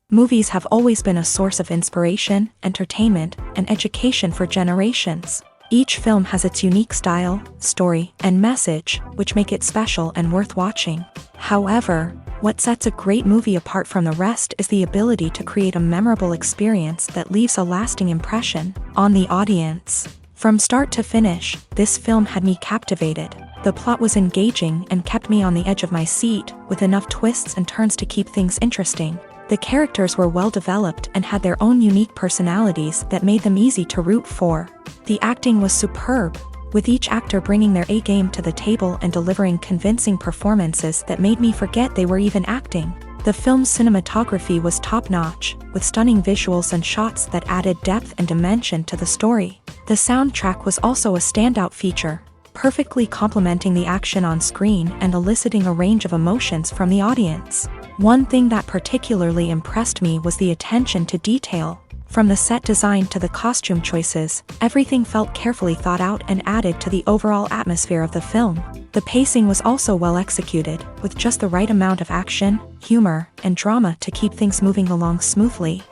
Movies have always been a source of inspiration, entertainment, and education for generations. Each film has its unique style, story, and message, which make it special and worth watching. However, what sets a great movie apart from the rest is the ability to create a memorable experience that leaves a lasting impression on the audience. From start to finish, this film had me captivated. The plot was engaging and kept me on the edge of my seat, with enough twists and turns to keep things interesting. The characters were well developed and had their own unique personalities that made them easy to root for. The acting was superb, with each actor bringing their A-game to the table and delivering convincing performances that made me forget they were even acting. The film's cinematography was top-notch, with stunning visuals and shots that added depth and dimension to the story. The soundtrack was also a standout feature, perfectly complementing the action on screen and eliciting a range of emotions from the audience. One thing that particularly impressed me was the attention to detail. From the set design to the costume choices, everything felt carefully thought out and added to the overall atmosphere of the film. The pacing was also well executed, with just the right amount of action, humor, and drama to keep things moving along smoothly.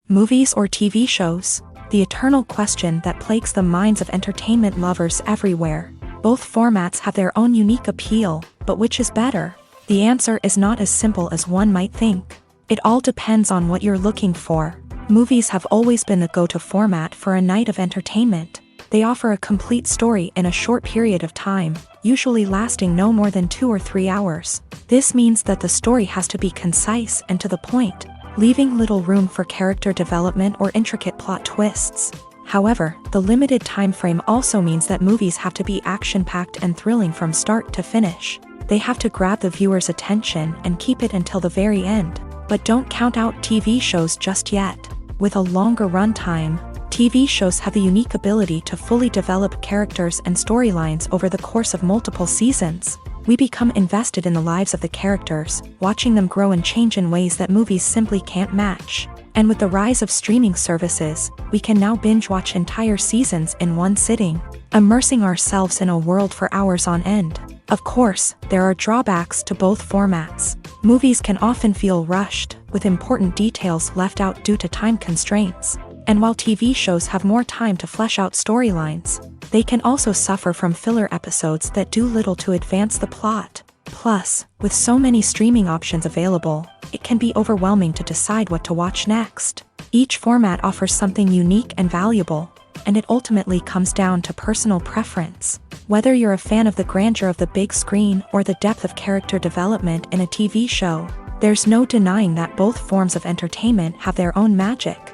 Movies or TV shows? The eternal question that plagues the minds of entertainment lovers everywhere. Both formats have their own unique appeal, but which is better? The answer is not as simple as one might think. It all depends on what you're looking for. Movies have always been the go-to format for a night of entertainment. They offer a complete story in a short period of time, usually lasting no more than 2 or 3 hours. This means that the story has to be concise and to the point, leaving little room for character development or intricate plot twists. However, the limited time frame also means that movies have to be action-packed and thrilling from start to finish. They have to grab the viewer's attention and keep it until the very end. But don't count out TV shows just yet. With a longer runtime, TV shows have the unique ability to fully develop characters and storylines over the course of multiple seasons. We become invested in the lives of the characters, watching them grow and change in ways that movies simply can't match. And with the rise of streaming services, we can now binge-watch entire seasons in one sitting, immersing ourselves in a world for hours on end. Of course, there are drawbacks to both formats. Movies can often feel rushed, with important details left out due to time constraints. And while TV shows have more time to flesh out storylines, they can also suffer from filler episodes that do little to advance the plot. Plus, with so many streaming options available, it can be overwhelming to decide what to watch next. Each format offers something unique and valuable, and it ultimately comes down to personal preference. Whether you're a fan of the grandeur of the big screen or the depth of character development in a TV show, there's no denying that both forms of entertainment have their own magic.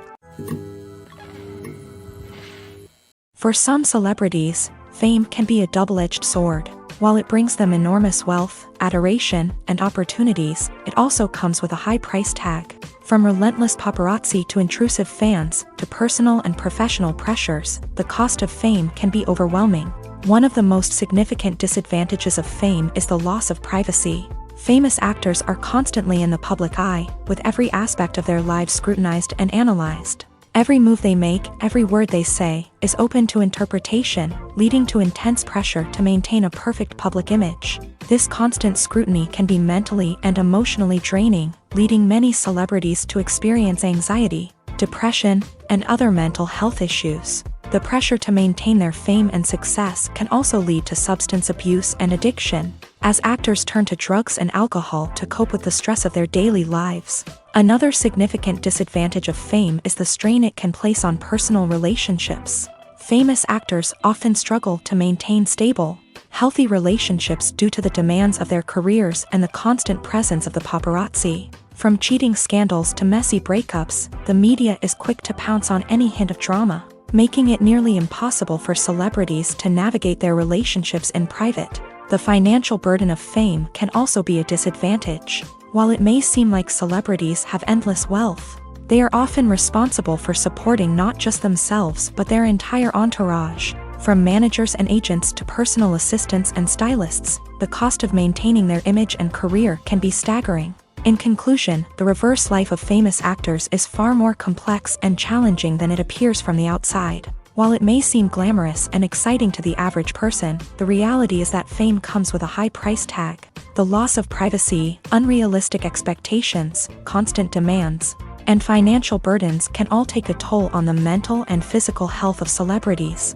For some celebrities, fame can be a double-edged sword. While it brings them enormous wealth, adoration, and opportunities, it also comes with a high price tag. From relentless paparazzi to intrusive fans, to personal and professional pressures, the cost of fame can be overwhelming. One of the most significant disadvantages of fame is the loss of privacy. Famous actors are constantly in the public eye, with every aspect of their lives scrutinized and analyzed. Every move they make, every word they say, is open to interpretation, leading to intense pressure to maintain a perfect public image. This constant scrutiny can be mentally and emotionally draining, leading many celebrities to experience anxiety, depression, and other mental health issues. The pressure to maintain their fame and success can also lead to substance abuse and addiction. as actors turn to drugs and alcohol to cope with the stress of their daily lives. Another significant disadvantage of fame is the strain it can place on personal relationships. Famous actors often struggle to maintain stable, healthy relationships due to the demands of their careers and the constant presence of the paparazzi. From cheating scandals to messy breakups, the media is quick to pounce on any hint of drama, making it nearly impossible for celebrities to navigate their relationships in private. The financial burden of fame can also be a disadvantage. While it may seem like celebrities have endless wealth, they are often responsible for supporting not just themselves but their entire entourage. From managers and agents to personal assistants and stylists, the cost of maintaining their image and career can be staggering. In conclusion, the reverse life of famous actors is far more complex and challenging than it appears from the outside. While it may seem glamorous and exciting to the average person, the reality is that fame comes with a high price tag. The loss of privacy, unrealistic expectations, constant demands, and financial burdens can all take a toll on the mental and physical health of celebrities.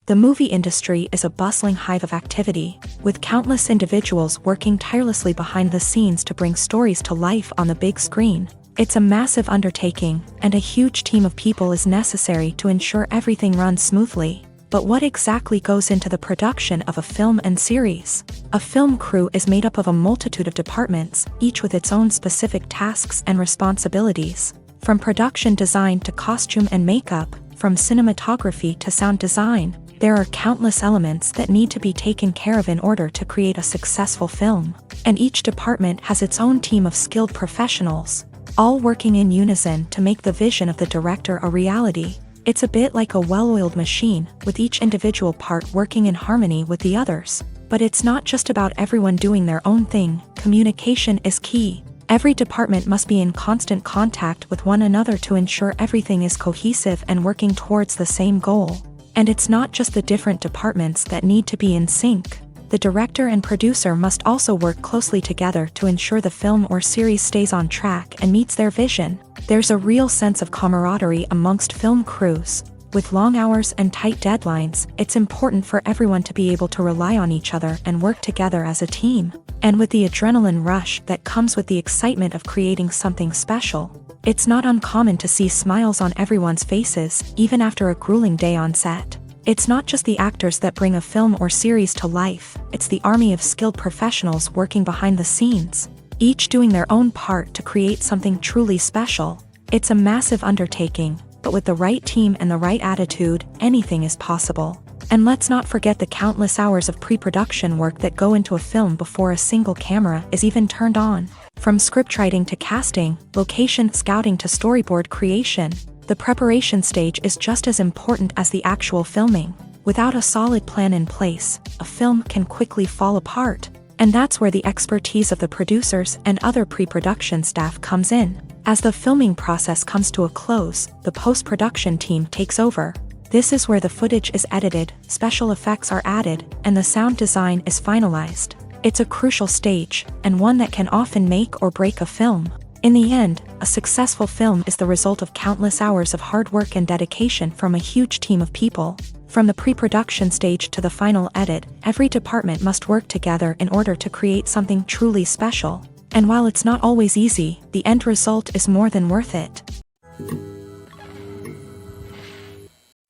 The movie industry is a bustling hive of activity, with countless individuals working tirelessly behind the scenes to bring stories to life on the big screen. It's a massive undertaking, and a huge team of people is necessary to ensure everything runs smoothly. But what exactly goes into the production of a film and series? A film crew is made up of a multitude of departments, each with its own specific tasks and responsibilities. From production design to costume and makeup, from cinematography to sound design, there are countless elements that need to be taken care of in order to create a successful film. And each department has its own team of skilled professionals, all working in unison to make the vision of the director a reality. It's a bit like a well-oiled machine, with each individual part working in harmony with the others. But it's not just about everyone doing their own thing. Communication is key. Every department must be in constant contact with one another to ensure everything is cohesive and working towards the same goal. And it's not just the different departments that need to be in sync. The director and producer must also work closely together to ensure the film or series stays on track and meets their vision. There's a real sense of camaraderie amongst film crews. With long hours and tight deadlines, it's important for everyone to be able to rely on each other and work together as a team. And with the adrenaline rush that comes with the excitement of creating something special, it's not uncommon to see smiles on everyone's faces, even after a grueling day on set. It's not just the actors that bring a film or series to life, it's the army of skilled professionals working behind the scenes, each doing their own part to create something truly special. It's a massive undertaking, but with the right team and the right attitude, anything is possible. And let's not forget the countless hours of pre-production work that go into a film before a single camera is even turned on. From scriptwriting to casting, location scouting to storyboard creation, the preparation stage is just as important as the actual filming. Without a solid plan in place, a film can quickly fall apart. And that's where the expertise of the producers and other pre-production staff comes in. As the filming process comes to a close, the post-production team takes over. This is where the footage is edited, special effects are added, and the sound design is finalized. It's a crucial stage, and one that can often make or break a film. In the end, a successful film is the result of countless hours of hard work and dedication from a huge team of people. From the pre-production stage to the final edit, every department must work together in order to create something truly special. And while it's not always easy, the end result is more than worth it.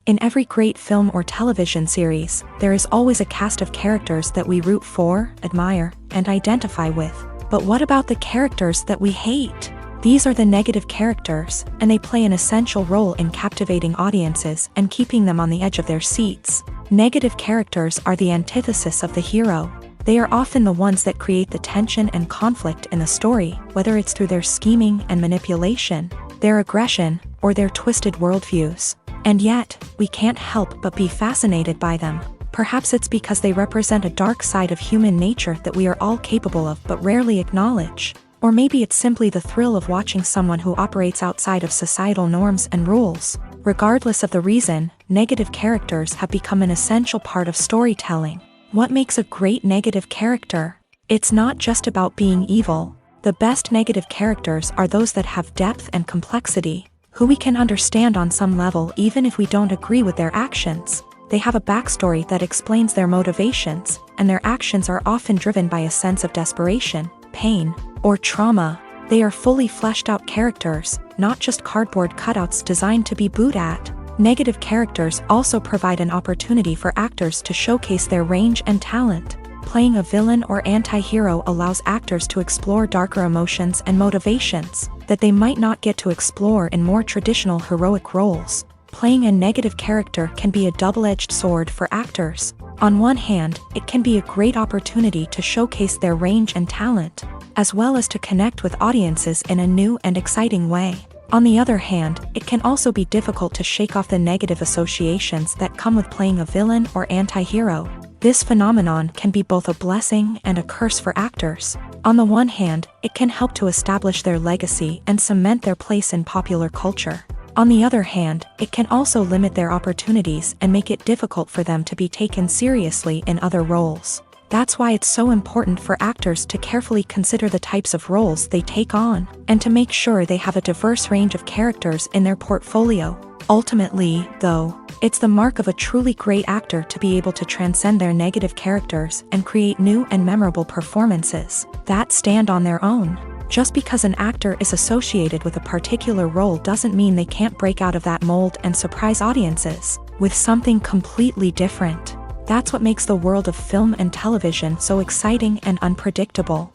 In every great film or television series, there is always a cast of characters that we root for, admire, and identify with. But what about the characters that we hate? These are the negative characters, and they play an essential role in captivating audiences and keeping them on the edge of their seats. Negative characters are the antithesis of the hero. They are often the ones that create the tension and conflict in the story, whether it's through their scheming and manipulation, their aggression, or their twisted worldviews. And yet, we can't help but be fascinated by them. Perhaps it's because they represent a dark side of human nature that we are all capable of but rarely acknowledge. Or maybe it's simply the thrill of watching someone who operates outside of societal norms and rules. Regardless of the reason, negative characters have become an essential part of storytelling. What makes a great negative character? It's not just about being evil. The best negative characters are those that have depth and complexity, who we can understand on some level even if we don't agree with their actions. They have a backstory that explains their motivations, and their actions are often driven by a sense of desperation, pain, or trauma. They are fully fleshed out characters, not just cardboard cutouts designed to be booed at. Negative characters also provide an opportunity for actors to showcase their range and talent. Playing a villain or anti-hero allows actors to explore darker emotions and motivations that they might not get to explore in more traditional heroic roles. Playing a negative character can be a double-edged sword for actors. On one hand, it can be a great opportunity to showcase their range and talent, as well as to connect with audiences in a new and exciting way. On the other hand, it can also be difficult to shake off the negative associations that come with playing a villain or anti-hero. This phenomenon can be both a blessing and a curse for actors. On the one hand, it can help to establish their legacy and cement their place in popular culture. On the other hand, it can also limit their opportunities and make it difficult for them to be taken seriously in other roles. That's why it's so important for actors to carefully consider the types of roles they take on, and to make sure they have a diverse range of characters in their portfolio. Ultimately, though, it's the mark of a truly great actor to be able to transcend their negative characters and create new and memorable performances that stand on their own. Just because an actor is associated with a particular role doesn't mean they can't break out of that mold and surprise audiences with something completely different. That's what makes the world of film and television so exciting and unpredictable.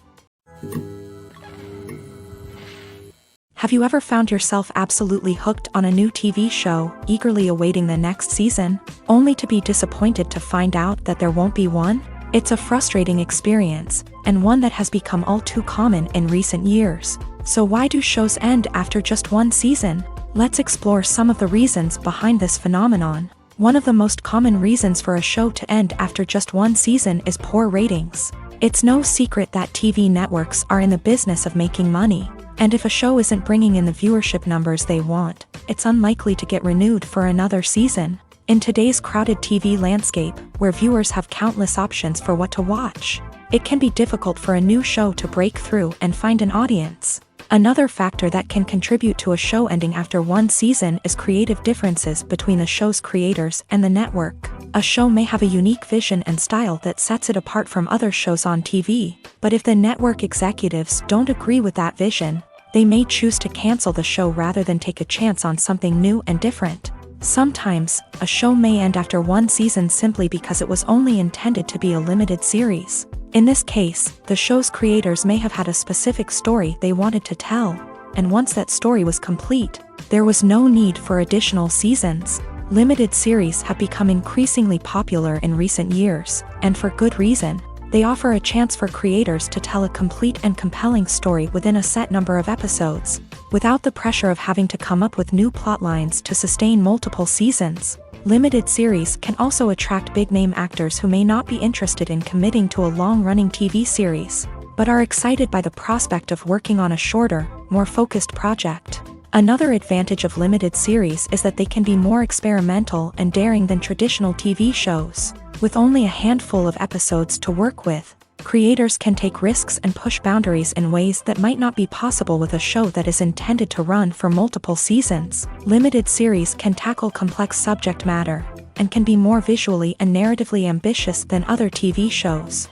Have you ever found yourself absolutely hooked on a new TV show, eagerly awaiting the next season, only to be disappointed to find out that there won't be one? It's a frustrating experience, and one that has become all too common in recent years. So why do shows end after just one season? Let's explore some of the reasons behind this phenomenon. One of the most common reasons for a show to end after just one season is poor ratings. It's no secret that TV networks are in the business of making money, and if a show isn't bringing in the viewership numbers they want, it's unlikely to get renewed for another season. In today's crowded TV landscape, where viewers have countless options for what to watch, it can be difficult for a new show to break through and find an audience. Another factor that can contribute to a show ending after one season is creative differences between the show's creators and the network. A show may have a unique vision and style that sets it apart from other shows on TV, but if the network executives don't agree with that vision, they may choose to cancel the show rather than take a chance on something new and different. Sometimes, a show may end after one season simply because it was only intended to be a limited series. In this case, the show's creators may have had a specific story they wanted to tell, and once that story was complete, there was no need for additional seasons. Limited series have become increasingly popular in recent years, and for good reason. They offer a chance for creators to tell a complete and compelling story within a set number of episodes, without the pressure of having to come up with new plotlines to sustain multiple seasons. Limited series can also attract big-name actors who may not be interested in committing to a long-running TV series, but are excited by the prospect of working on a shorter, more focused project. Another advantage of limited series is that they can be more experimental and daring than traditional TV shows. With only a handful of episodes to work with, creators can take risks and push boundaries in ways that might not be possible with a show that is intended to run for multiple seasons. Limited series can tackle complex subject matter, and can be more visually and narratively ambitious than other TV shows.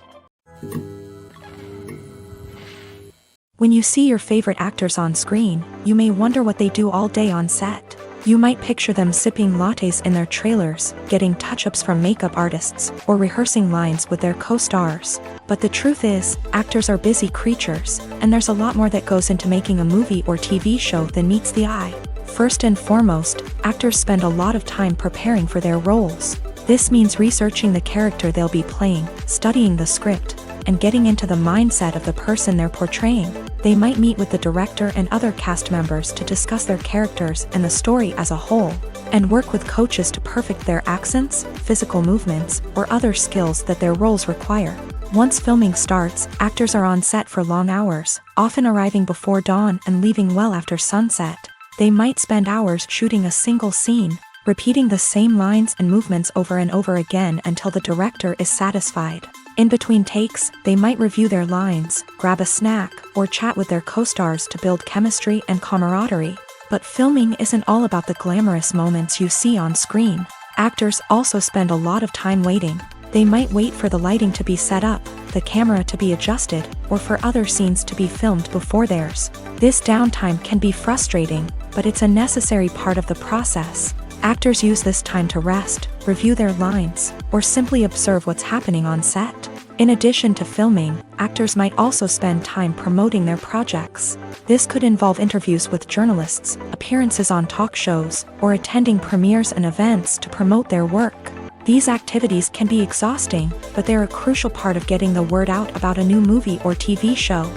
When you see your favorite actors on screen, you may wonder what they do all day on set. You might picture them sipping lattes in their trailers, getting touch-ups from makeup artists, or rehearsing lines with their co-stars. But the truth is, actors are busy creatures, and there's a lot more that goes into making a movie or TV show than meets the eye. First and foremost, actors spend a lot of time preparing for their roles. This means researching the character they'll be playing, studying the script, and getting into the mindset of the person they're portraying. They might meet with the director and other cast members to discuss their characters and the story as a whole, and work with coaches to perfect their accents, physical movements, or other skills that their roles require. Once filming starts, actors are on set for long hours, often arriving before dawn and leaving well after sunset. They might spend hours shooting a single scene, repeating the same lines and movements over and over again until the director is satisfied. In between takes, they might review their lines, grab a snack, or chat with their co-stars to build chemistry and camaraderie. But filming isn't all about the glamorous moments you see on screen. Actors also spend a lot of time waiting. They might wait for the lighting to be set up, the camera to be adjusted, or for other scenes to be filmed before theirs. This downtime can be frustrating, but it's a necessary part of the process. Actors use this time to rest, review their lines, or simply observe what's happening on set. In addition to filming, actors might also spend time promoting their projects. This could involve interviews with journalists, appearances on talk shows, or attending premieres and events to promote their work. These activities can be exhausting, but they're a crucial part of getting the word out about a new movie or TV show.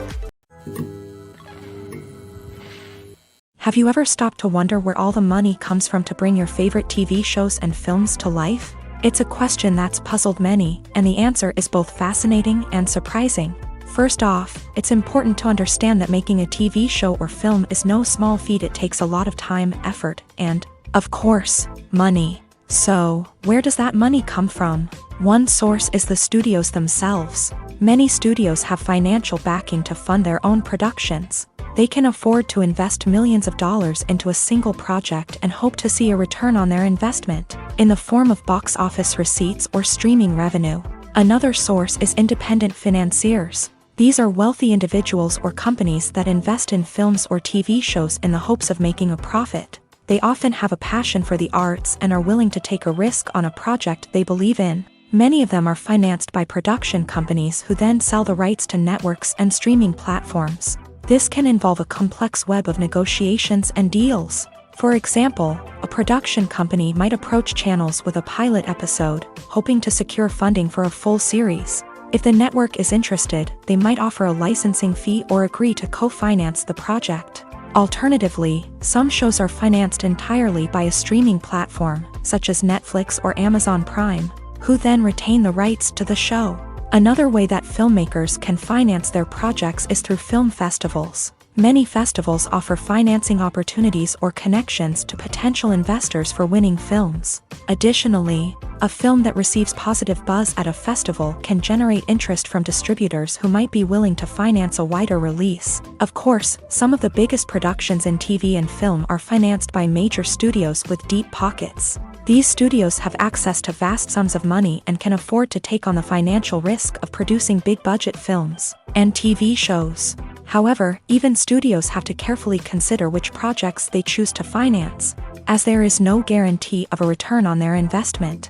Have you ever stopped to wonder where all the money comes from to bring your favorite TV shows and films to life? It's a question that's puzzled many, and the answer is both fascinating and surprising. First off, it's important to understand that making a TV show or film is no small feat. It takes a lot of time, effort, and, of course, money. So, where does that money come from? One source is the studios themselves. Many studios have financial backing to fund their own productions. They can afford to invest millions of dollars into a single project and hope to see a return on their investment, in the form of box office receipts or streaming revenue. Another source is independent financiers. These are wealthy individuals or companies that invest in films or TV shows in the hopes of making a profit. They often have a passion for the arts and are willing to take a risk on a project they believe in. Many of them are financed by production companies who then sell the rights to networks and streaming platforms. This can involve a complex web of negotiations and deals. For example, a production company might approach channels with a pilot episode, hoping to secure funding for a full series. If the network is interested, they might offer a licensing fee or agree to co-finance the project. Alternatively, some shows are financed entirely by a streaming platform, such as Netflix or Amazon Prime, who then retain the rights to the show. Another way that filmmakers can finance their projects is through film festivals. Many festivals offer financing opportunities or connections to potential investors for winning films. Additionally, a film that receives positive buzz at a festival can generate interest from distributors who might be willing to finance a wider release. Of course, some of the biggest productions in TV and film are financed by major studios with deep pockets. These studios have access to vast sums of money and can afford to take on the financial risk of producing big-budget films and TV shows. However, even studios have to carefully consider which projects they choose to finance, as there is no guarantee of a return on their investment.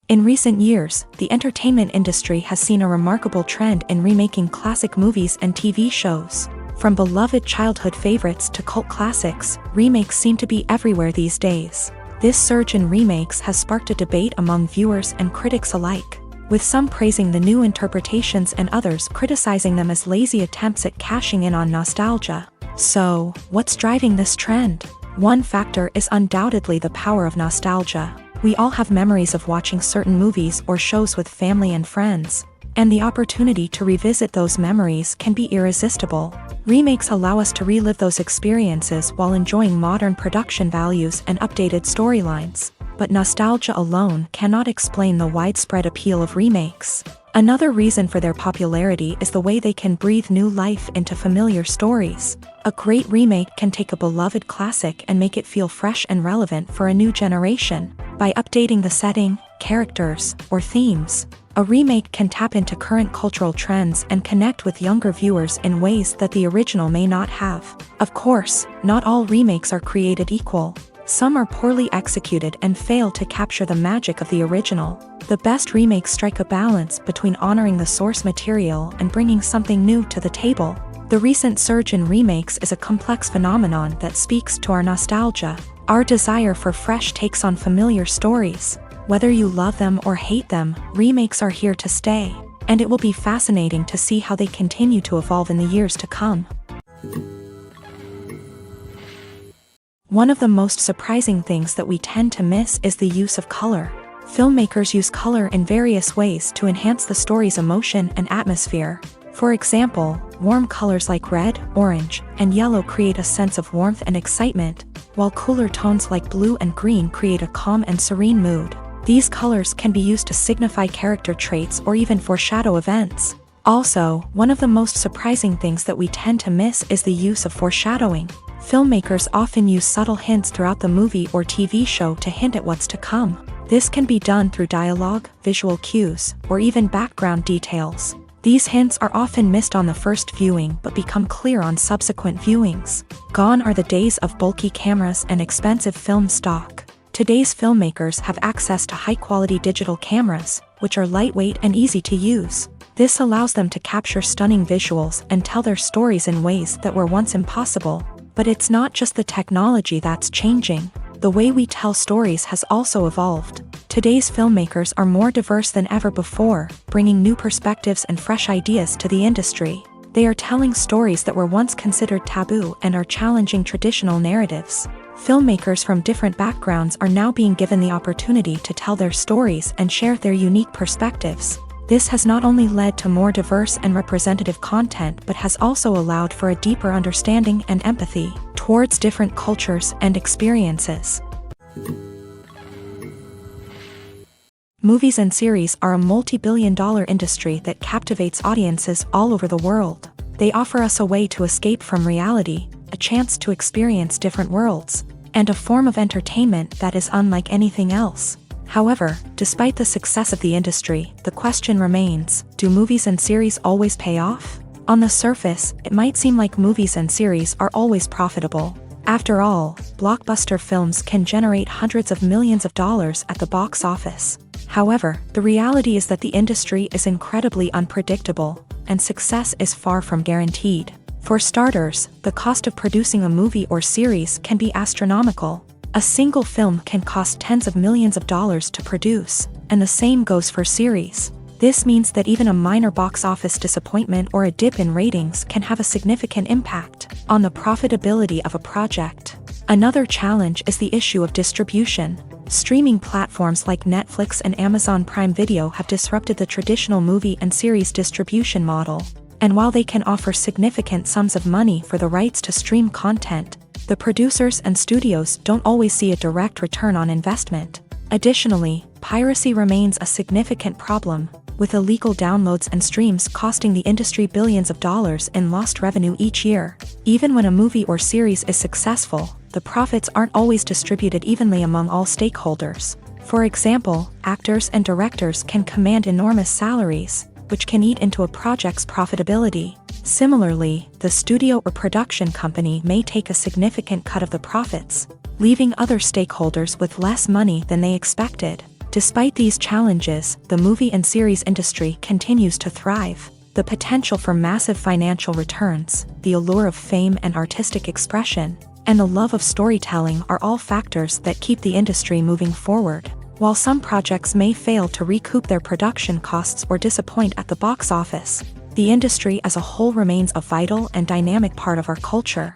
In recent years, the entertainment industry has seen a remarkable trend in remaking classic movies and TV shows. From beloved childhood favorites to cult classics, remakes seem to be everywhere these days. This surge in remakes has sparked a debate among viewers and critics alike, with some praising the new interpretations and others criticizing them as lazy attempts at cashing in on nostalgia. So, what's driving this trend? One factor is undoubtedly the power of nostalgia. We all have memories of watching certain movies or shows with family and friends, and the opportunity to revisit those memories can be irresistible. Remakes allow us to relive those experiences while enjoying modern production values and updated storylines. But nostalgia alone cannot explain the widespread appeal of remakes. Another reason for their popularity is the way they can breathe new life into familiar stories. A great remake can take a beloved classic and make it feel fresh and relevant for a new generation. By updating the setting, characters, or themes, a remake can tap into current cultural trends and connect with younger viewers in ways that the original may not have. Of course, not all remakes are created equal. Some are poorly executed and fail to capture the magic of the original. The best remakes strike a balance between honoring the source material and bringing something new to the table. The recent surge in remakes is a complex phenomenon that speaks to our nostalgia, our desire for fresh takes on familiar stories. Whether you love them or hate them, remakes are here to stay, and it will be fascinating to see how they continue to evolve in the years to come. One of the most surprising things that we tend to miss is the use of color. Filmmakers use color in various ways to enhance the story's emotion and atmosphere. For example, warm colors like red, orange, and yellow create a sense of warmth and excitement, while cooler tones like blue and green create a calm and serene mood. These colors can be used to signify character traits or even foreshadow events. Also, one of the most surprising things that we tend to miss is the use of foreshadowing. Filmmakers often use subtle hints throughout the movie or TV show to hint at what's to come. This can be done through dialogue, visual cues, or even background details. These hints are often missed on the first viewing but become clear on subsequent viewings. Gone are the days of bulky cameras and expensive film stock. Today's filmmakers have access to high-quality digital cameras, which are lightweight and easy to use. This allows them to capture stunning visuals and tell their stories in ways that were once impossible. But it's not just the technology that's changing. The way we tell stories has also evolved. Today's filmmakers are more diverse than ever before, bringing new perspectives and fresh ideas to the industry. They are telling stories that were once considered taboo and are challenging traditional narratives. Filmmakers from different backgrounds are now being given the opportunity to tell their stories and share their unique perspectives. This has not only led to more diverse and representative content but has also allowed for a deeper understanding and empathy towards different cultures and experiences. Movies and series are a multi-billion-dollar industry that captivates audiences all over the world. They offer us a way to escape from reality, a chance to experience different worlds, and a form of entertainment that is unlike anything else. However, despite the success of the industry, the question remains, do movies and series always pay off? On the surface, it might seem like movies and series are always profitable. After all, blockbuster films can generate hundreds of millions of dollars at the box office. However, the reality is that the industry is incredibly unpredictable, and success is far from guaranteed. For starters, the cost of producing a movie or series can be astronomical. A single film can cost tens of millions of dollars to produce, and the same goes for series. This means that even a minor box office disappointment or a dip in ratings can have a significant impact on the profitability of a project. Another challenge is the issue of distribution. Streaming platforms like Netflix and Amazon Prime Video have disrupted the traditional movie and series distribution model. And while they can offer significant sums of money for the rights to stream content, the producers and studios don't always see a direct return on investment. Additionally, piracy remains a significant problem, with illegal downloads and streams costing the industry billions of dollars in lost revenue each year. Even when a movie or series is successful, the profits aren't always distributed evenly among all stakeholders. For example, actors and directors can command enormous salaries, which can eat into a project's profitability. Similarly, the studio or production company may take a significant cut of the profits, leaving other stakeholders with less money than they expected. Despite these challenges, the movie and series industry continues to thrive. The potential for massive financial returns, the allure of fame and artistic expression, and the love of storytelling are all factors that keep the industry moving forward. While some projects may fail to recoup their production costs or disappoint at the box office, the industry as a whole remains a vital and dynamic part of our culture.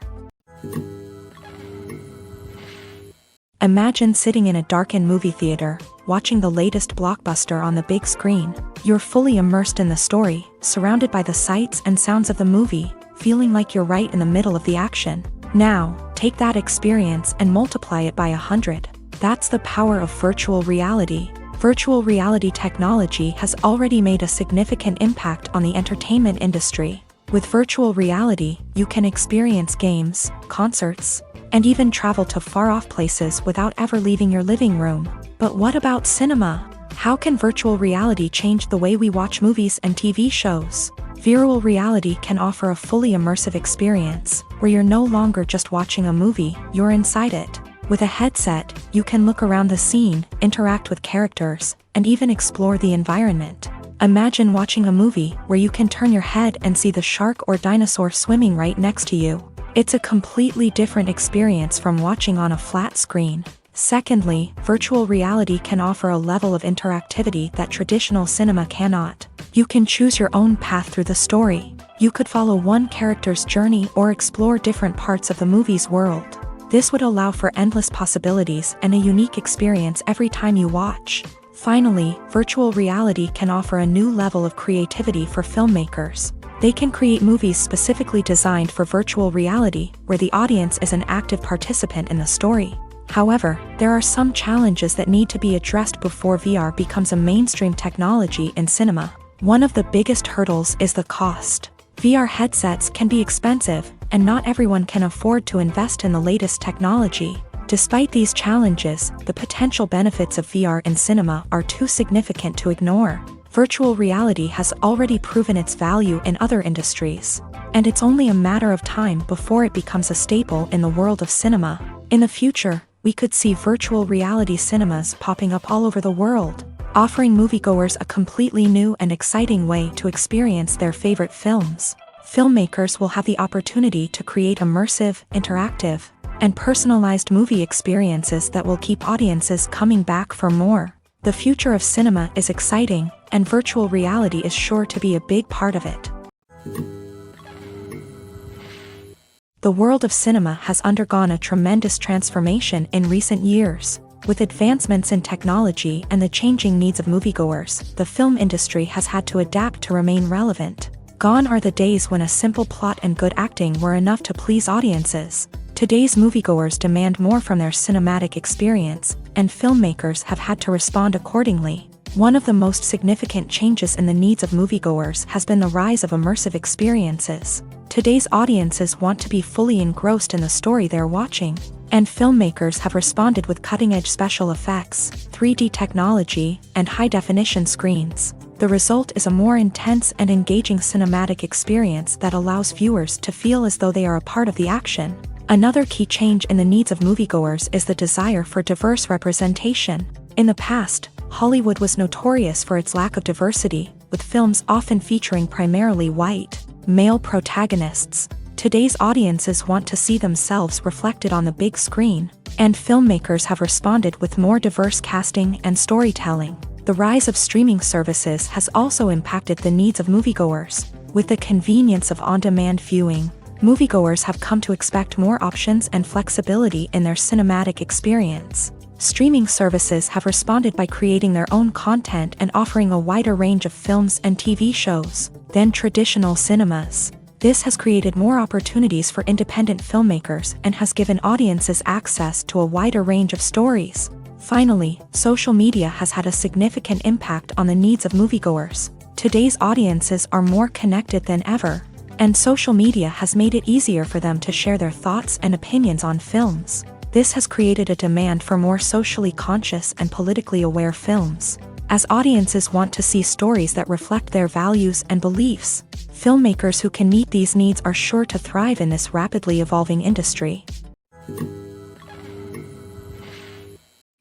Imagine sitting in a darkened movie theater, watching the latest blockbuster on the big screen. You're fully immersed in the story, surrounded by the sights and sounds of the movie, feeling like you're right in the middle of the action. Now, take that experience and multiply it by 100. That's the power of virtual reality. Virtual reality technology has already made a significant impact on the entertainment industry. With virtual reality, you can experience games, concerts, and even travel to far-off places without ever leaving your living room. But what about cinema? How can virtual reality change the way we watch movies and TV shows? Virtual reality can offer a fully immersive experience, where you're no longer just watching a movie, you're inside it. With a headset, you can look around the scene, interact with characters, and even explore the environment. Imagine watching a movie where you can turn your head and see the shark or dinosaur swimming right next to you. It's a completely different experience from watching on a flat screen. Secondly, virtual reality can offer a level of interactivity that traditional cinema cannot. You can choose your own path through the story. You could follow one character's journey or explore different parts of the movie's world. This would allow for endless possibilities and a unique experience every time you watch. Finally, virtual reality can offer a new level of creativity for filmmakers. They can create movies specifically designed for virtual reality, where the audience is an active participant in the story. However, there are some challenges that need to be addressed before VR becomes a mainstream technology in cinema. One of the biggest hurdles is the cost. VR headsets can be expensive, and not everyone can afford to invest in the latest technology. Despite these challenges, the potential benefits of VR in cinema are too significant to ignore. Virtual reality has already proven its value in other industries, and it's only a matter of time before it becomes a staple in the world of cinema. In the future, we could see virtual reality cinemas popping up all over the world, offering moviegoers a completely new and exciting way to experience their favorite films. Filmmakers will have the opportunity to create immersive, interactive, and personalized movie experiences that will keep audiences coming back for more. The future of cinema is exciting, and virtual reality is sure to be a big part of it. The world of cinema has undergone a tremendous transformation in recent years. With advancements in technology and the changing needs of moviegoers, the film industry has had to adapt to remain relevant. Gone are the days when a simple plot and good acting were enough to please audiences. Today's moviegoers demand more from their cinematic experience, and filmmakers have had to respond accordingly. One of the most significant changes in the needs of moviegoers has been the rise of immersive experiences. Today's audiences want to be fully engrossed in the story they're watching, and filmmakers have responded with cutting-edge special effects, 3D technology, and high-definition screens. The result is a more intense and engaging cinematic experience that allows viewers to feel as though they are a part of the action. Another key change in the needs of moviegoers is the desire for diverse representation. In the past, Hollywood was notorious for its lack of diversity, with films often featuring primarily white, male protagonists. Today's audiences want to see themselves reflected on the big screen, and filmmakers have responded with more diverse casting and storytelling. The rise of streaming services has also impacted the needs of moviegoers. With the convenience of on-demand viewing, moviegoers have come to expect more options and flexibility in their cinematic experience. Streaming services have responded by creating their own content and offering a wider range of films and TV shows than traditional cinemas. This has created more opportunities for independent filmmakers and has given audiences access to a wider range of stories. Finally, social media has had a significant impact on the needs of moviegoers. Today's audiences are more connected than ever, and social media has made it easier for them to share their thoughts and opinions on films. This has created a demand for more socially conscious and politically aware films. As audiences want to see stories that reflect their values and beliefs, filmmakers who can meet these needs are sure to thrive in this rapidly evolving industry.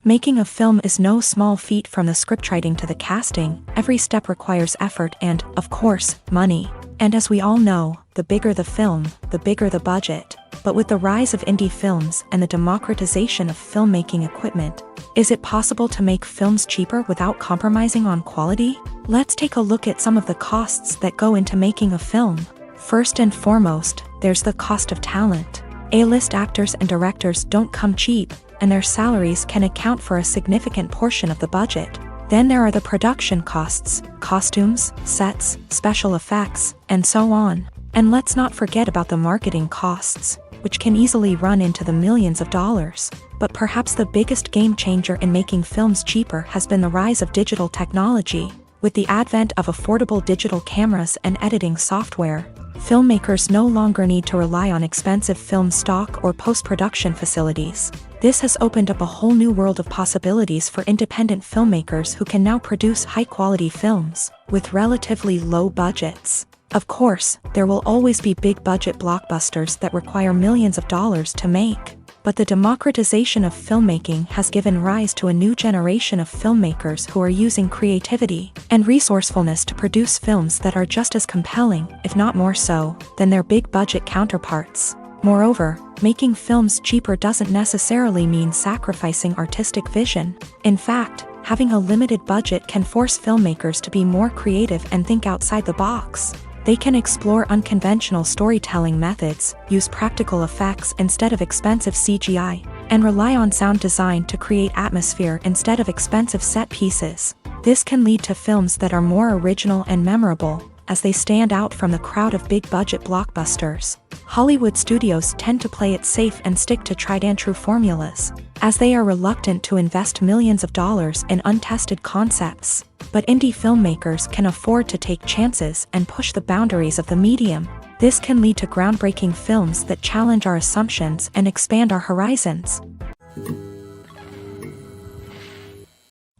Making a film is no small feat. From the scriptwriting to the casting, every step requires effort and, of course, money. And as we all know, the bigger the film, the bigger the budget. But with the rise of indie films and the democratization of filmmaking equipment, is it possible to make films cheaper without compromising on quality? Let's take a look at some of the costs that go into making a film. First and foremost, there's the cost of talent. A-list actors and directors don't come cheap, and their salaries can account for a significant portion of the budget. Then there are the production costs, costumes, sets, special effects, and so on. And let's not forget about the marketing costs, which can easily run into the millions of dollars. But perhaps the biggest game changer in making films cheaper has been the rise of digital technology. With the advent of affordable digital cameras and editing software, filmmakers no longer need to rely on expensive film stock or post-production facilities. This has opened up a whole new world of possibilities for independent filmmakers who can now produce high-quality films with relatively low budgets. Of course, there will always be big-budget blockbusters that require millions of dollars to make. But the democratization of filmmaking has given rise to a new generation of filmmakers who are using creativity and resourcefulness to produce films that are just as compelling, if not more so, than their big-budget counterparts. Moreover, making films cheaper doesn't necessarily mean sacrificing artistic vision. In fact, having a limited budget can force filmmakers to be more creative and think outside the box. They can explore unconventional storytelling methods, use practical effects instead of expensive CGI, and rely on sound design to create atmosphere instead of expensive set pieces. This can lead to films that are more original and memorable, as they stand out from the crowd of big-budget blockbusters. Hollywood studios tend to play it safe and stick to tried-and-true formulas, as they are reluctant to invest millions of dollars in untested concepts. But indie filmmakers can afford to take chances and push the boundaries of the medium. This can lead to groundbreaking films that challenge our assumptions and expand our horizons.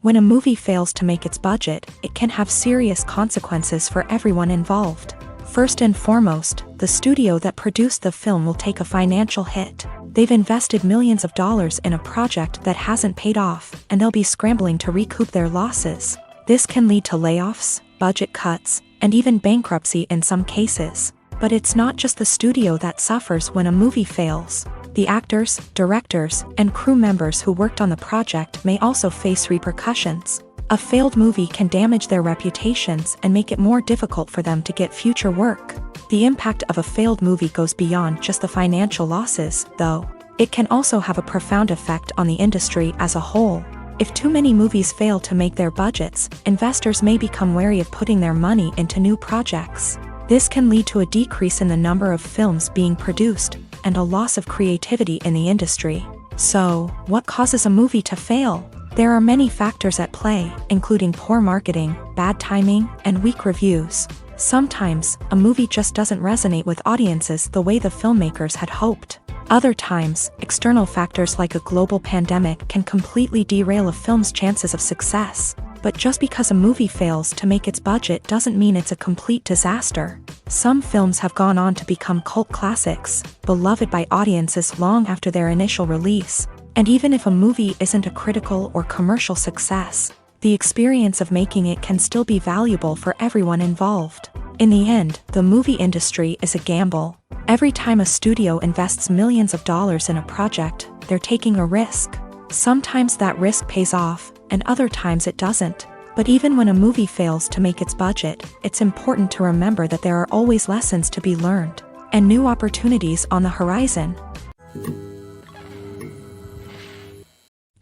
When a movie fails to make its budget, it can have serious consequences for everyone involved. First and foremost, the studio that produced the film will take a financial hit. They've invested millions of dollars in a project that hasn't paid off, and they'll be scrambling to recoup their losses. This can lead to layoffs, budget cuts, and even bankruptcy in some cases. But it's not just the studio that suffers when a movie fails. The actors, directors, and crew members who worked on the project may also face repercussions. A failed movie can damage their reputations and make it more difficult for them to get future work. The impact of a failed movie goes beyond just the financial losses, though. It can also have a profound effect on the industry as a whole. If too many movies fail to make their budgets, investors may become wary of putting their money into new projects. This can lead to a decrease in the number of films being produced, and a loss of creativity in the industry. So, what causes a movie to fail? There are many factors at play, including poor marketing, bad timing, and weak reviews. Sometimes, a movie just doesn't resonate with audiences the way the filmmakers had hoped. Other times, external factors like a global pandemic can completely derail a film's chances of success. But just because a movie fails to make its budget doesn't mean it's a complete disaster. Some films have gone on to become cult classics, beloved by audiences long after their initial release. And even if a movie isn't a critical or commercial success, the experience of making it can still be valuable for everyone involved. In the end, the movie industry is a gamble. Every time a studio invests millions of dollars in a project, they're taking a risk. Sometimes that risk pays off, and other times it doesn't. But even when a movie fails to make its budget, it's important to remember that there are always lessons to be learned, and new opportunities on the horizon.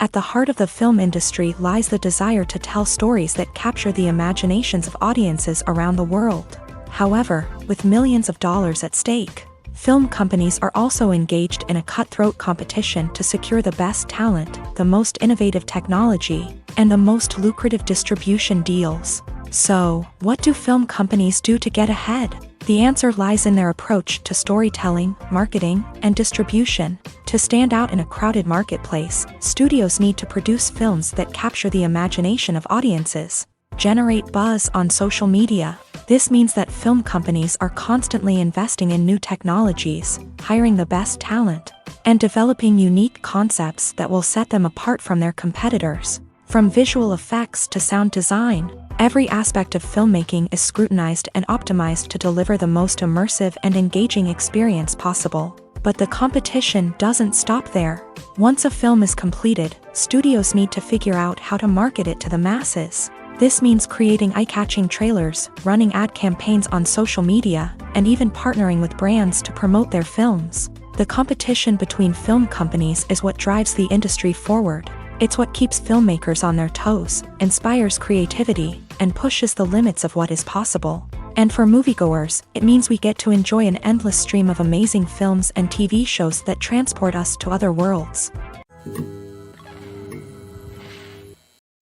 At the heart of the film industry lies the desire to tell stories that capture the imaginations of audiences around the world. However, with millions of dollars at stake, film companies are also engaged in a cutthroat competition to secure the best talent, the most innovative technology, and the most lucrative distribution deals. So, what do film companies do to get ahead? The answer lies in their approach to storytelling, marketing, and distribution. To stand out in a crowded marketplace, studios need to produce films that capture the imagination of audiences, generate buzz on social media. This means that film companies are constantly investing in new technologies, hiring the best talent, and developing unique concepts that will set them apart from their competitors. From visual effects to sound design, every aspect of filmmaking is scrutinized and optimized to deliver the most immersive and engaging experience possible. But the competition doesn't stop there. Once a film is completed, studios need to figure out how to market it to the masses. This means creating eye-catching trailers, running ad campaigns on social media, and even partnering with brands to promote their films. The competition between film companies is what drives the industry forward. It's what keeps filmmakers on their toes, inspires creativity, and pushes the limits of what is possible. And for moviegoers, it means we get to enjoy an endless stream of amazing films and TV shows that transport us to other worlds.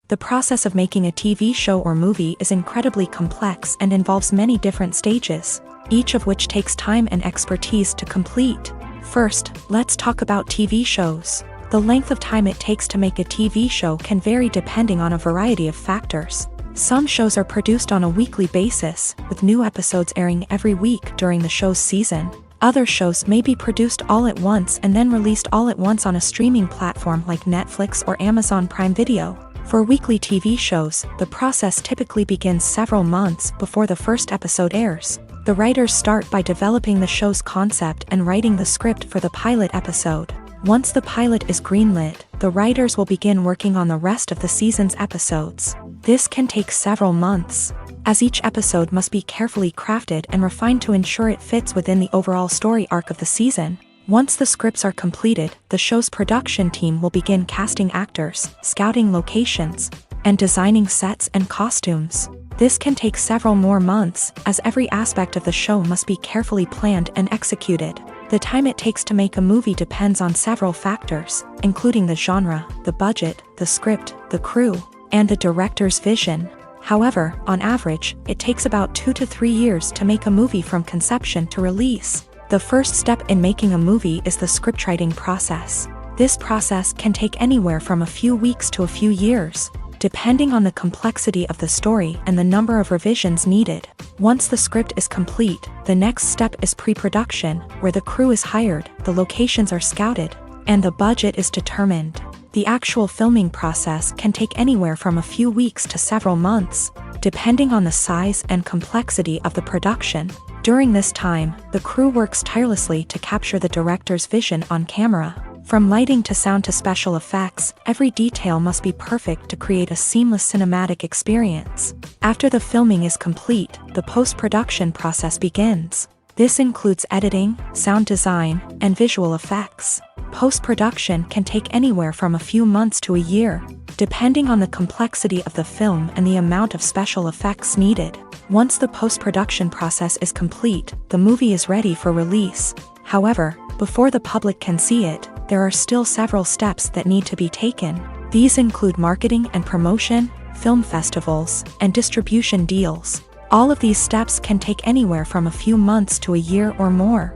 The process of making a TV show or movie is incredibly complex and involves many different stages, each of which takes time and expertise to complete. First, let's talk about TV shows. The length of time it takes to make a TV show can vary depending on a variety of factors. Some shows are produced on a weekly basis, with new episodes airing every week during the show's season. Other shows may be produced all at once and then released all at once on a streaming platform like Netflix or Amazon Prime Video. For weekly TV shows, the process typically begins several months before the first episode airs. The writers start by developing the show's concept and writing the script for the pilot episode. Once the pilot is greenlit, the writers will begin working on the rest of the season's episodes. This can take several months, as each episode must be carefully crafted and refined to ensure it fits within the overall story arc of the season. Once the scripts are completed, the show's production team will begin casting actors, scouting locations, and designing sets and costumes. This can take several more months, as every aspect of the show must be carefully planned and executed. The time it takes to make a movie depends on several factors, including the genre, the budget, the script, the crew, and the director's vision. However, on average, it takes about 2 to 3 years to make a movie from conception to release. The first step in making a movie is the scriptwriting process. This process can take anywhere from a few weeks to a few years, depending on the complexity of the story and the number of revisions needed. Once the script is complete, the next step is pre-production, where the crew is hired, the locations are scouted, and the budget is determined. The actual filming process can take anywhere from a few weeks to several months, depending on the size and complexity of the production. During this time, the crew works tirelessly to capture the director's vision on camera. From lighting to sound to special effects, every detail must be perfect to create a seamless cinematic experience. After the filming is complete, the post-production process begins. This includes editing, sound design, and visual effects. Post-production can take anywhere from a few months to a year, depending on the complexity of the film and the amount of special effects needed. Once the post-production process is complete, the movie is ready for release. However, before the public can see it, there are still several steps that need to be taken. These include marketing and promotion, film festivals, and distribution deals. All of these steps can take anywhere from a few months to a year or more.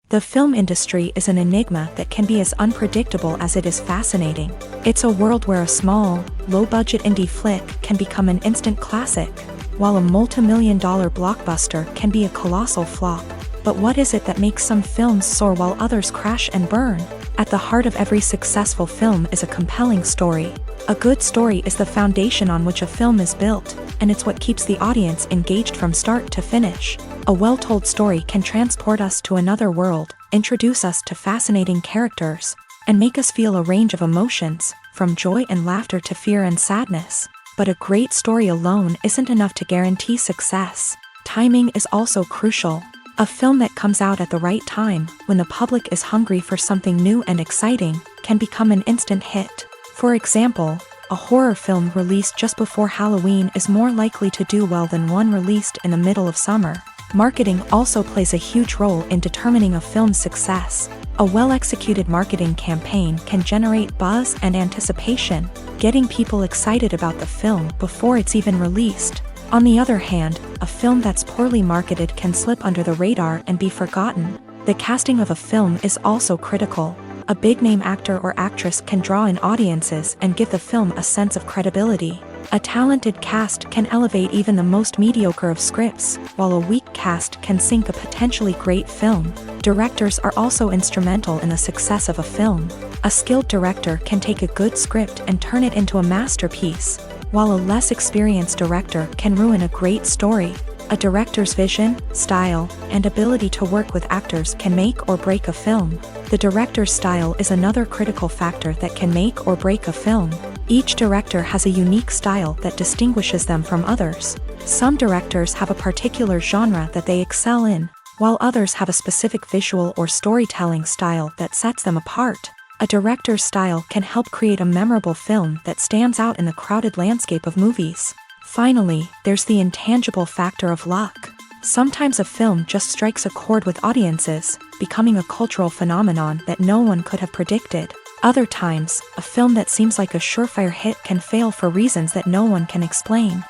The film industry is an enigma that can be as unpredictable as it is fascinating. It's a world where a small, low-budget indie flick can become an instant classic, while a multi-million-dollar blockbuster can be a colossal flop. But what is it that makes some films soar while others crash and burn? At the heart of every successful film is a compelling story. A good story is the foundation on which a film is built, and it's what keeps the audience engaged from start to finish. A well-told story can transport us to another world, introduce us to fascinating characters, and make us feel a range of emotions, from joy and laughter to fear and sadness. But a great story alone isn't enough to guarantee success. Timing is also crucial. A film that comes out at the right time, when the public is hungry for something new and exciting, can become an instant hit. For example, a horror film released just before Halloween is more likely to do well than one released in the middle of summer. Marketing also plays a huge role in determining a film's success. A well-executed marketing campaign can generate buzz and anticipation, getting people excited about the film before it's even released. On the other hand, a film that's poorly marketed can slip under the radar and be forgotten. The casting of a film is also critical. A big-name actor or actress can draw in audiences and give the film a sense of credibility. A talented cast can elevate even the most mediocre of scripts, while a weak cast can sink a potentially great film. Directors are also instrumental in the success of a film. A skilled director can take a good script and turn it into a masterpiece, while a less experienced director can ruin a great story. A director's vision, style, and ability to work with actors can make or break a film. The director's style is another critical factor that can make or break a film. Each director has a unique style that distinguishes them from others. Some directors have a particular genre that they excel in, while others have a specific visual or storytelling style that sets them apart. A director's style can help create a memorable film that stands out in the crowded landscape of movies. Finally, there's the intangible factor of luck. Sometimes a film just strikes a chord with audiences, becoming a cultural phenomenon that no one could have predicted. Other times, a film that seems like a surefire hit can fail for reasons that no one can explain.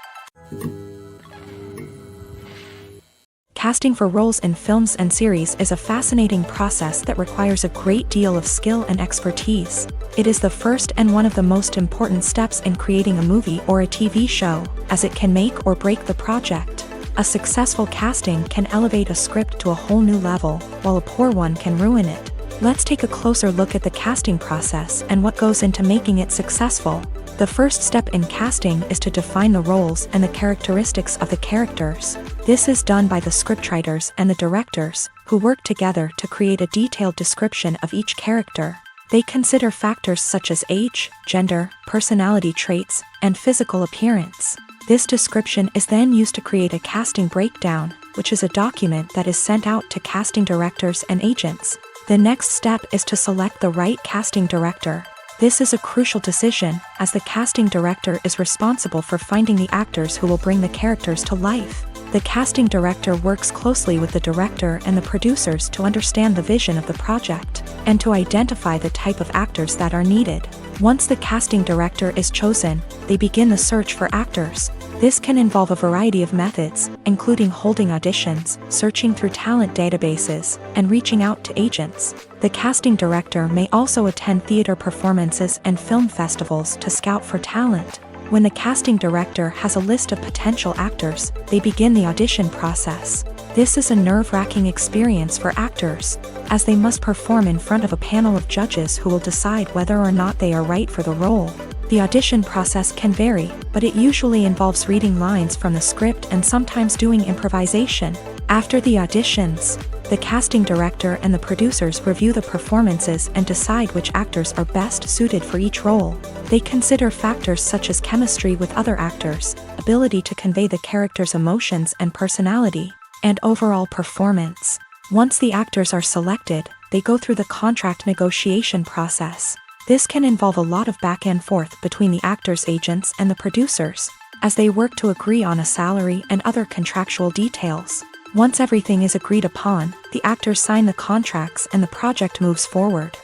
Casting for roles in films and series is a fascinating process that requires a great deal of skill and expertise. It is the first and one of the most important steps in creating a movie or a TV show, as it can make or break the project. A successful casting can elevate a script to a whole new level, while a poor one can ruin it. Let's take a closer look at the casting process and what goes into making it successful. The first step in casting is to define the roles and the characteristics of the characters. This is done by the scriptwriters and the directors, who work together to create a detailed description of each character. They consider factors such as age, gender, personality traits, and physical appearance. This description is then used to create a casting breakdown, which is a document that is sent out to casting directors and agents. The next step is to select the right casting director. This is a crucial decision, as the casting director is responsible for finding the actors who will bring the characters to life. The casting director works closely with the director and the producers to understand the vision of the project, and to identify the type of actors that are needed. Once the casting director is chosen, they begin the search for actors. This can involve a variety of methods, including holding auditions, searching through talent databases, and reaching out to agents. The casting director may also attend theater performances and film festivals to scout for talent. When the casting director has a list of potential actors, they begin the audition process. This is a nerve-wracking experience for actors, as they must perform in front of a panel of judges who will decide whether or not they are right for the role. The audition process can vary, but it usually involves reading lines from the script and sometimes doing improvisation. After the auditions, the casting director and the producers review the performances and decide which actors are best suited for each role. They consider factors such as chemistry with other actors, ability to convey the character's emotions and personality, and overall performance. Once the actors are selected, they go through the contract negotiation process. This can involve a lot of back and forth between the actors' agents and the producers, as they work to agree on a salary and other contractual details. Once everything is agreed upon, the actors sign the contracts and the project moves forward.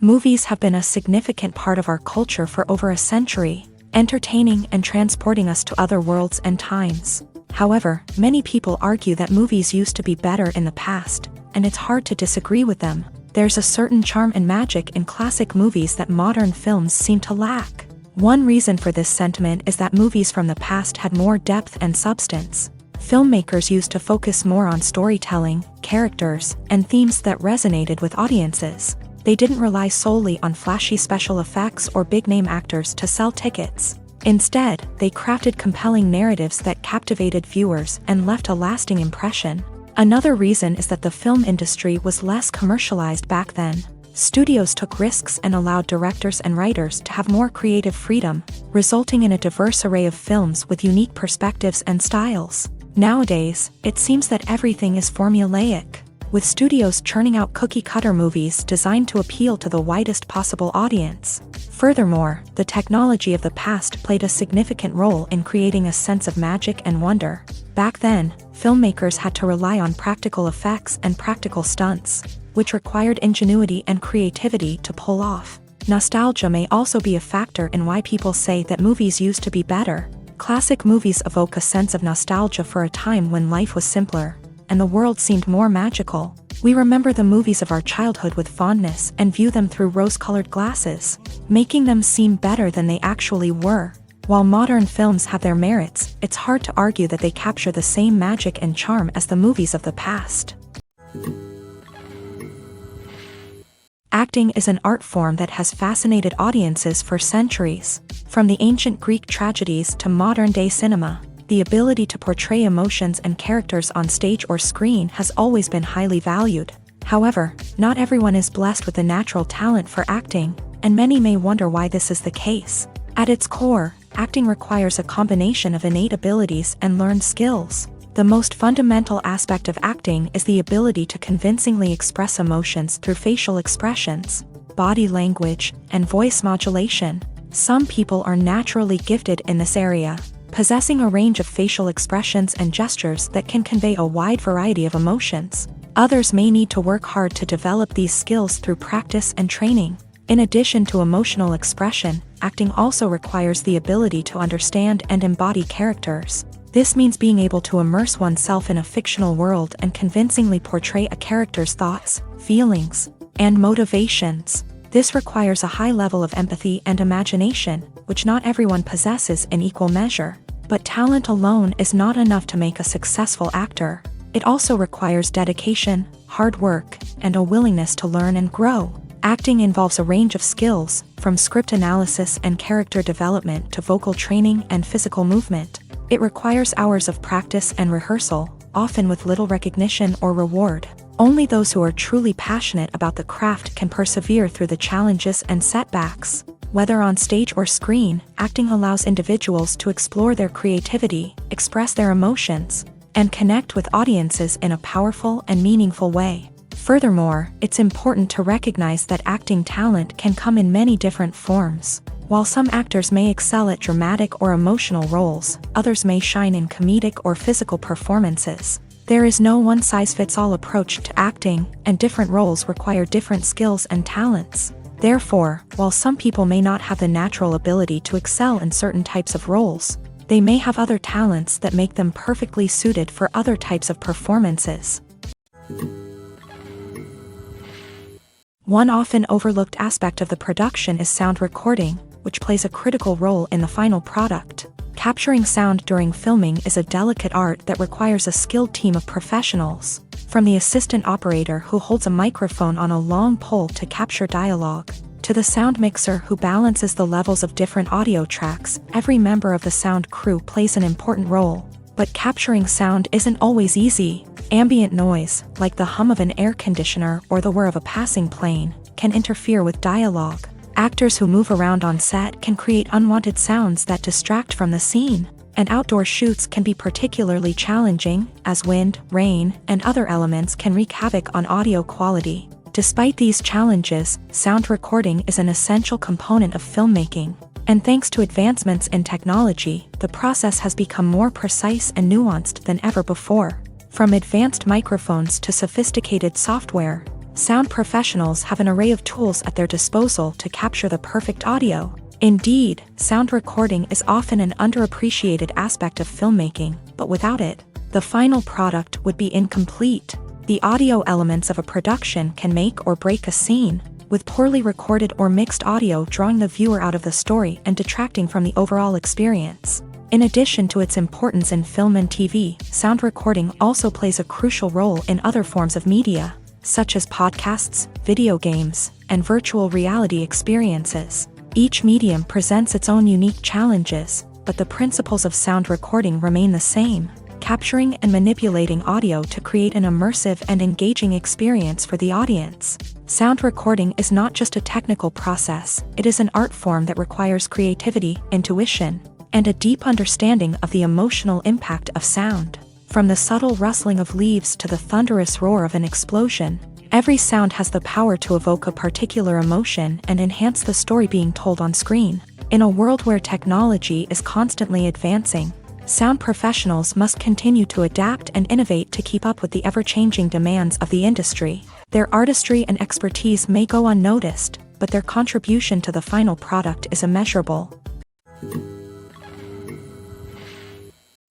Movies have been a significant part of our culture for over a century, entertaining and transporting us to other worlds and times. However, many people argue that movies used to be better in the past, and it's hard to disagree with them. There's a certain charm and magic in classic movies that modern films seem to lack. One reason for this sentiment is that movies from the past had more depth and substance. Filmmakers used to focus more on storytelling, characters, and themes that resonated with audiences. They didn't rely solely on flashy special effects or big-name actors to sell tickets. Instead, they crafted compelling narratives that captivated viewers and left a lasting impression. Another reason is that the film industry was less commercialized back then. Studios took risks and allowed directors and writers to have more creative freedom, resulting in a diverse array of films with unique perspectives and styles. Nowadays, it seems that everything is formulaic, with studios churning out cookie-cutter movies designed to appeal to the widest possible audience. Furthermore, the technology of the past played a significant role in creating a sense of magic and wonder. Back then, filmmakers had to rely on practical effects and practical stunts, which required ingenuity and creativity to pull off. Nostalgia may also be a factor in why people say that movies used to be better. Classic movies evoke a sense of nostalgia for a time when life was simpler, and the world seemed more magical. We remember the movies of our childhood with fondness and view them through rose-colored glasses, making them seem better than they actually were. While modern films have their merits, it's hard to argue that they capture the same magic and charm as the movies of the past. Acting is an art form that has fascinated audiences for centuries. From the ancient Greek tragedies to modern-day cinema, the ability to portray emotions and characters on stage or screen has always been highly valued. However, not everyone is blessed with the natural talent for acting, and many may wonder why this is the case. At its core, acting requires a combination of innate abilities and learned skills. The most fundamental aspect of acting is the ability to convincingly express emotions through facial expressions, body language, and voice modulation. Some people are naturally gifted in this area, possessing a range of facial expressions and gestures that can convey a wide variety of emotions. Others may need to work hard to develop these skills through practice and training. In addition to emotional expression, acting also requires the ability to understand and embody characters. This means being able to immerse oneself in a fictional world and convincingly portray a character's thoughts, feelings, and motivations. This requires a high level of empathy and imagination, which not everyone possesses in equal measure. But talent alone is not enough to make a successful actor. It also requires dedication, hard work, and a willingness to learn and grow. Acting involves a range of skills, from script analysis and character development to vocal training and physical movement. It requires hours of practice and rehearsal, often with little recognition or reward. Only those who are truly passionate about the craft can persevere through the challenges and setbacks. Whether on stage or screen, acting allows individuals to explore their creativity, express their emotions, and connect with audiences in a powerful and meaningful way. Furthermore, it's important to recognize that acting talent can come in many different forms. While some actors may excel at dramatic or emotional roles, others may shine in comedic or physical performances. There is no one-size-fits-all approach to acting, and different roles require different skills and talents. Therefore, while some people may not have the natural ability to excel in certain types of roles, they may have other talents that make them perfectly suited for other types of performances. One often overlooked aspect of the production is sound recording, which plays a critical role in the final product. Capturing sound during filming is a delicate art that requires a skilled team of professionals, from the assistant operator who holds a microphone on a long pole to capture dialogue, to the sound mixer who balances the levels of different audio tracks. Every member of the sound crew plays an important role. But capturing sound isn't always easy. Ambient noise, like the hum of an air conditioner or the whir of a passing plane, can interfere with dialogue. Actors who move around on set can create unwanted sounds that distract from the scene. And outdoor shoots can be particularly challenging, as wind, rain, and other elements can wreak havoc on audio quality. Despite these challenges, sound recording is an essential component of filmmaking. And thanks to advancements in technology, the process has become more precise and nuanced than ever before. From advanced microphones to sophisticated software, sound professionals have an array of tools at their disposal to capture the perfect audio. Indeed, sound recording is often an underappreciated aspect of filmmaking, but without it, the final product would be incomplete. The audio elements of a production can make or break a scene, with poorly recorded or mixed audio drawing the viewer out of the story and detracting from the overall experience. In addition to its importance in film and TV, sound recording also plays a crucial role in other forms of media, such as podcasts, video games, and virtual reality experiences. Each medium presents its own unique challenges, but the principles of sound recording remain the same: capturing and manipulating audio to create an immersive and engaging experience for the audience. Sound recording is not just a technical process, it is an art form that requires creativity, intuition, and a deep understanding of the emotional impact of sound. From the subtle rustling of leaves to the thunderous roar of an explosion, every sound has the power to evoke a particular emotion and enhance the story being told on screen. In a world where technology is constantly advancing, sound professionals must continue to adapt and innovate to keep up with the ever-changing demands of the industry. Their artistry and expertise may go unnoticed, but their contribution to the final product is immeasurable.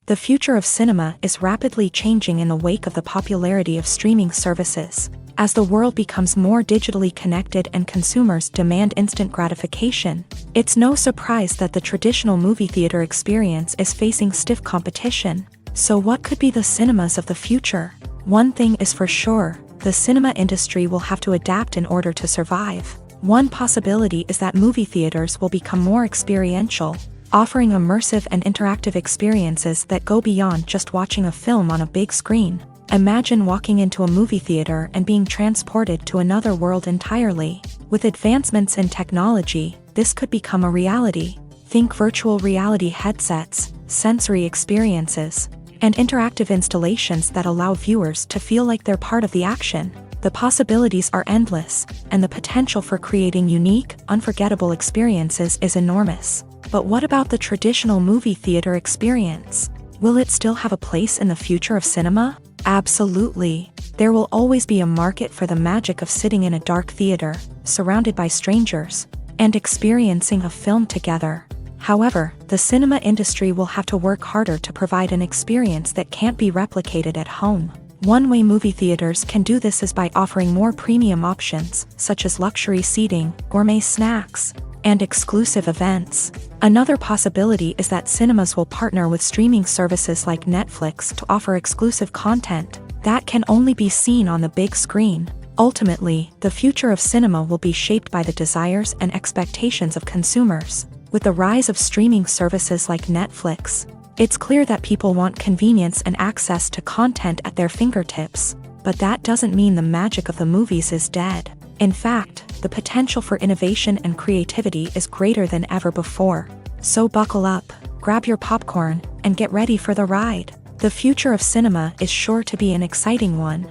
The future of cinema is rapidly changing in the wake of the popularity of streaming services. As the world becomes more digitally connected and consumers demand instant gratification, it's no surprise that the traditional movie theater experience is facing stiff competition. So what could be the cinemas of the future? One thing is for sure, the cinema industry will have to adapt in order to survive. One possibility is that movie theaters will become more experiential, offering immersive and interactive experiences that go beyond just watching a film on a big screen. Imagine walking into a movie theater and being transported to another world entirely. With advancements in technology, this could become a reality. Think virtual reality headsets, sensory experiences, and interactive installations that allow viewers to feel like they're part of the action. The possibilities are endless, and the potential for creating unique, unforgettable experiences is enormous. But what about the traditional movie theater experience? Will it still have a place in the future of cinema? Absolutely. There will always be a market for the magic of sitting in a dark theater, surrounded by strangers, and experiencing a film together. However, the cinema industry will have to work harder to provide an experience that can't be replicated at home. One way movie theaters can do this is by offering more premium options, such as luxury seating, gourmet snacks, and exclusive events. Another possibility is that cinemas will partner with streaming services like Netflix to offer exclusive content that can only be seen on the big screen. Ultimately, the future of cinema will be shaped by the desires and expectations of consumers. With the rise of streaming services like Netflix, it's clear that people want convenience and access to content at their fingertips. But that doesn't mean the magic of the movies is dead. In fact, the potential for innovation and creativity is greater than ever before. So buckle up, grab your popcorn, and get ready for the ride. The future of cinema is sure to be an exciting one.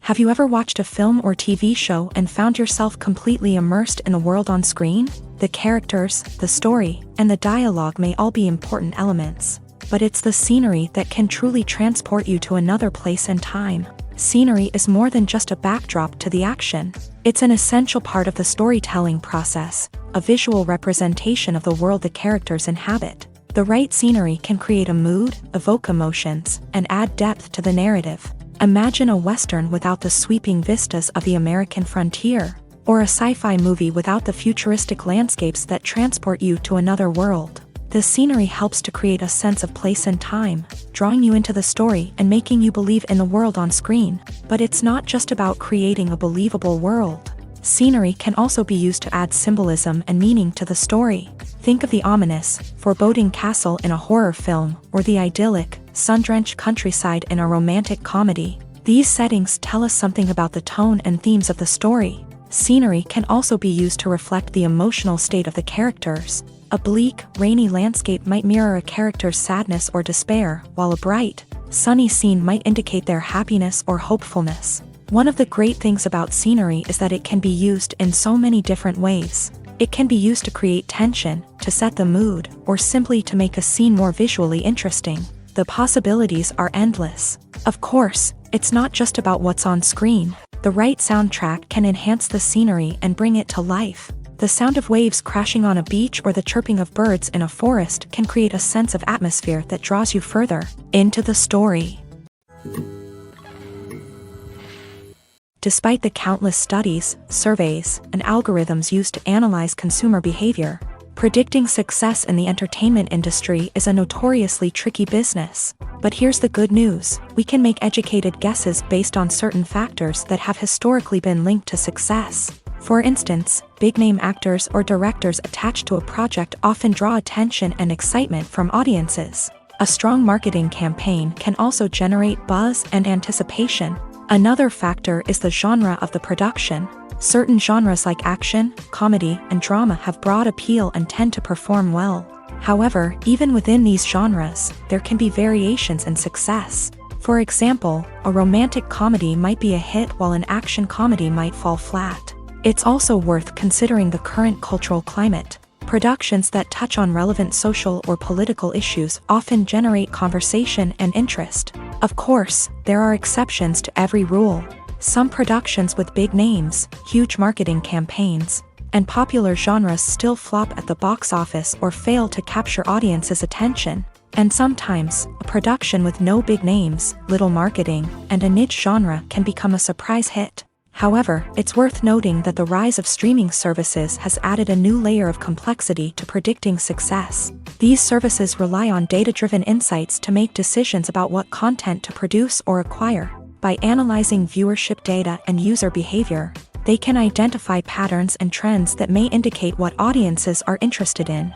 Have you ever watched a film or TV show and found yourself completely immersed in the world on screen? The characters, the story, and the dialogue may all be important elements, but it's the scenery that can truly transport you to another place and time. Scenery is more than just a backdrop to the action. It's an essential part of the storytelling process, a visual representation of the world the characters inhabit. The right scenery can create a mood, evoke emotions, and add depth to the narrative. Imagine a Western without the sweeping vistas of the American frontier, or a sci-fi movie without the futuristic landscapes that transport you to another world. The scenery helps to create a sense of place and time, drawing you into the story and making you believe in the world on screen. But it's not just about creating a believable world. Scenery can also be used to add symbolism and meaning to the story. Think of the ominous, foreboding castle in a horror film, or the idyllic, sun-drenched countryside in a romantic comedy. These settings tell us something about the tone and themes of the story. Scenery can also be used to reflect the emotional state of the characters. A bleak, rainy landscape might mirror a character's sadness or despair, while a bright, sunny scene might indicate their happiness or hopefulness. One of the great things about scenery is that it can be used in so many different ways. It can be used to create tension, to set the mood, or simply to make a scene more visually interesting. The possibilities are endless. Of course, it's not just about what's on screen. The right soundtrack can enhance the scenery and bring it to life. The sound of waves crashing on a beach or the chirping of birds in a forest can create a sense of atmosphere that draws you further into the story. Despite the countless studies, surveys, and algorithms used to analyze consumer behavior, predicting success in the entertainment industry is a notoriously tricky business. But here's the good news: we can make educated guesses based on certain factors that have historically been linked to success. For instance, big-name actors or directors attached to a project often draw attention and excitement from audiences. A strong marketing campaign can also generate buzz and anticipation. Another factor is the genre of the production. Certain genres like action, comedy, and drama have broad appeal and tend to perform well. However, even within these genres, there can be variations in success. For example, a romantic comedy might be a hit while an action comedy might fall flat. It's also worth considering the current cultural climate. Productions that touch on relevant social or political issues often generate conversation and interest. Of course, there are exceptions to every rule. Some productions with big names, huge marketing campaigns, and popular genres still flop at the box office or fail to capture audiences' attention. And sometimes, a production with no big names, little marketing, and a niche genre can become a surprise hit. However, it's worth noting that the rise of streaming services has added a new layer of complexity to predicting success. These services rely on data-driven insights to make decisions about what content to produce or acquire. By analyzing viewership data and user behavior, they can identify patterns and trends that may indicate what audiences are interested in.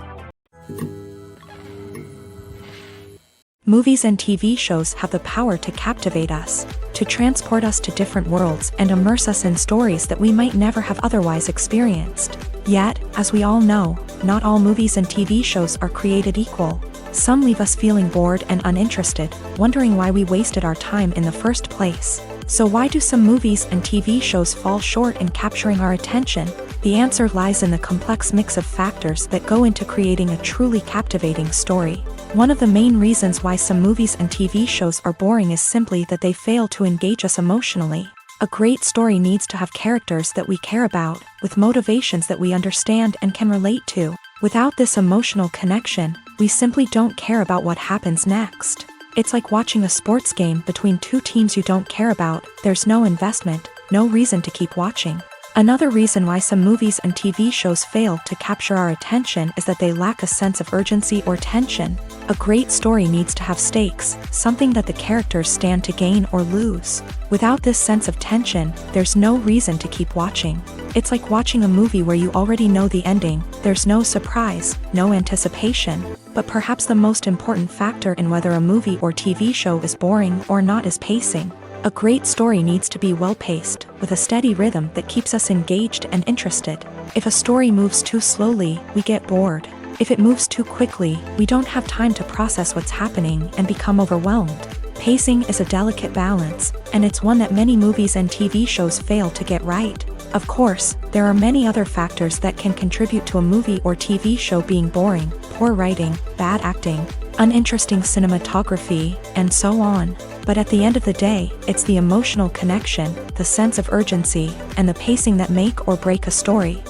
Movies and TV shows have the power to captivate us, to transport us to different worlds and immerse us in stories that we might never have otherwise experienced. Yet, as we all know, not all movies and TV shows are created equal. Some leave us feeling bored and uninterested, wondering why we wasted our time in the first place. So why do some movies and TV shows fall short in capturing our attention? The answer lies in the complex mix of factors that go into creating a truly captivating story. One of the main reasons why some movies and TV shows are boring is simply that they fail to engage us emotionally. A great story needs to have characters that we care about, with motivations that we understand and can relate to. Without this emotional connection, we simply don't care about what happens next. It's like watching a sports game between two teams you don't care about. There's no investment, no reason to keep watching. Another reason why some movies and TV shows fail to capture our attention is that they lack a sense of urgency or tension. A great story needs to have stakes, something that the characters stand to gain or lose. Without this sense of tension, there's no reason to keep watching. It's like watching a movie where you already know the ending. There's no surprise, no anticipation. But perhaps the most important factor in whether a movie or TV show is boring or not is pacing. A great story needs to be well-paced, with a steady rhythm that keeps us engaged and interested. If a story moves too slowly, we get bored. If it moves too quickly, we don't have time to process what's happening and become overwhelmed. Pacing is a delicate balance, and it's one that many movies and TV shows fail to get right. Of course, there are many other factors that can contribute to a movie or TV show being boring. poor writing, bad acting, uninteresting cinematography, and so on. But at the end of the day, it's the emotional connection, the sense of urgency, and the pacing that make or break a story.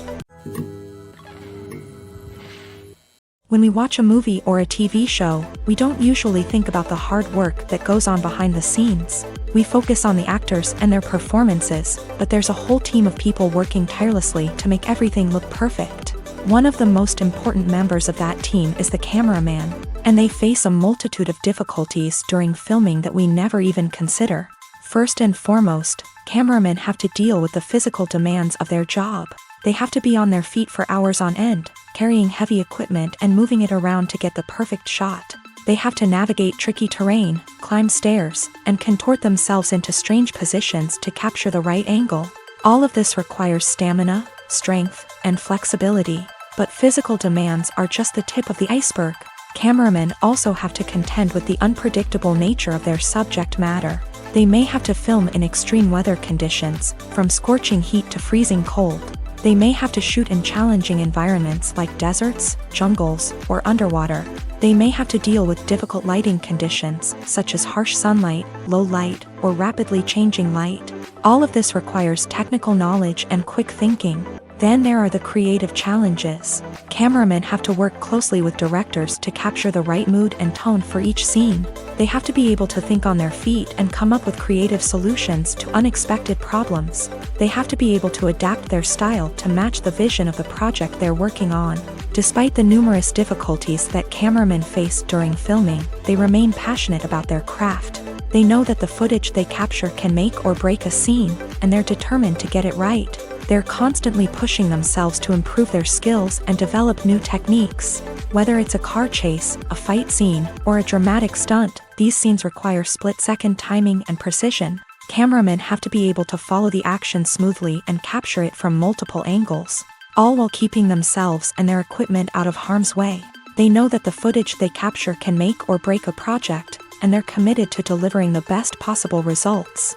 When we watch a movie or a TV show, we don't usually think about the hard work that goes on behind the scenes. We focus on the actors and their performances, but there's a whole team of people working tirelessly to make everything look perfect. One of the most important members of that team is the cameraman, and they face a multitude of difficulties during filming that we never even consider. First and foremost, cameramen have to deal with the physical demands of their job. They have to be on their feet for hours on end, carrying heavy equipment and moving it around to get the perfect shot. They have to navigate tricky terrain, climb stairs, and contort themselves into strange positions to capture the right angle. All of this requires stamina, strength, and flexibility. But physical demands are just the tip of the iceberg. Cameramen also have to contend with the unpredictable nature of their subject matter. They may have to film in extreme weather conditions, from scorching heat to freezing cold. They may have to shoot in challenging environments like deserts, jungles, or underwater. They may have to deal with difficult lighting conditions, such as harsh sunlight, low light, or rapidly changing light. All of this requires technical knowledge and quick thinking. Then there are the creative challenges. Cameramen have to work closely with directors to capture the right mood and tone for each scene. They have to be able to think on their feet and come up with creative solutions to unexpected problems. They have to be able to adapt their style to match the vision of the project they're working on. Despite the numerous difficulties that cameramen face during filming, they remain passionate about their craft. They know that the footage they capture can make or break a scene, and they're determined to get it right. They're constantly pushing themselves to improve their skills and develop new techniques. Whether it's a car chase, a fight scene, or a dramatic stunt, these scenes require split-second timing and precision. Cameramen have to be able to follow the action smoothly and capture it from multiple angles, all while keeping themselves and their equipment out of harm's way. They know that the footage they capture can make or break a project, and they're committed to delivering the best possible results.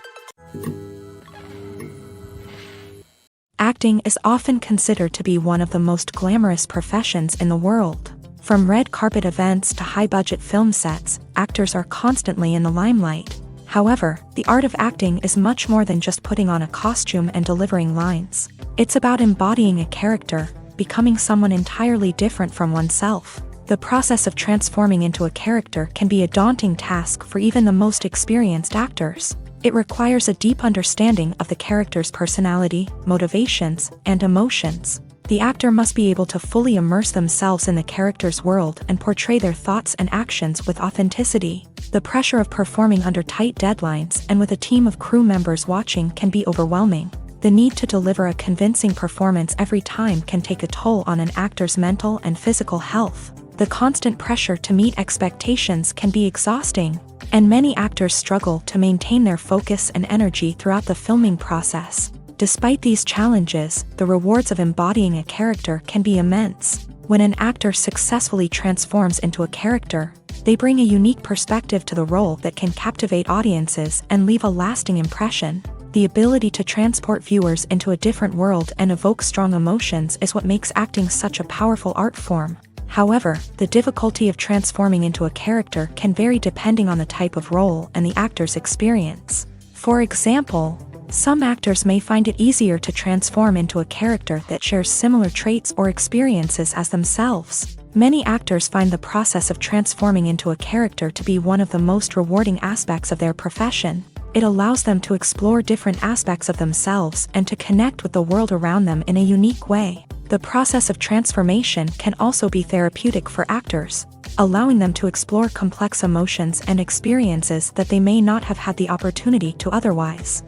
Acting is often considered to be one of the most glamorous professions in the world. From red carpet events to high-budget film sets, actors are constantly in the limelight. However, the art of acting is much more than just putting on a costume and delivering lines. It's about embodying a character, becoming someone entirely different from oneself. The process of transforming into a character can be a daunting task for even the most experienced actors. It requires a deep understanding of the character's personality, motivations, and emotions. The actor must be able to fully immerse themselves in the character's world and portray their thoughts and actions with authenticity. The pressure of performing under tight deadlines and with a team of crew members watching can be overwhelming. The need to deliver a convincing performance every time can take a toll on an actor's mental and physical health. The constant pressure to meet expectations can be exhausting, and many actors struggle to maintain their focus and energy throughout the filming process. Despite these challenges, the rewards of embodying a character can be immense. When an actor successfully transforms into a character, they bring a unique perspective to the role that can captivate audiences and leave a lasting impression. The ability to transport viewers into a different world and evoke strong emotions is what makes acting such a powerful art form. However, the difficulty of transforming into a character can vary depending on the type of role and the actor's experience. For example, some actors may find it easier to transform into a character that shares similar traits or experiences as themselves. Many actors find the process of transforming into a character to be one of the most rewarding aspects of their profession. It allows them to explore different aspects of themselves and to connect with the world around them in a unique way. The process of transformation can also be therapeutic for actors, allowing them to explore complex emotions and experiences that they may not have had the opportunity to otherwise.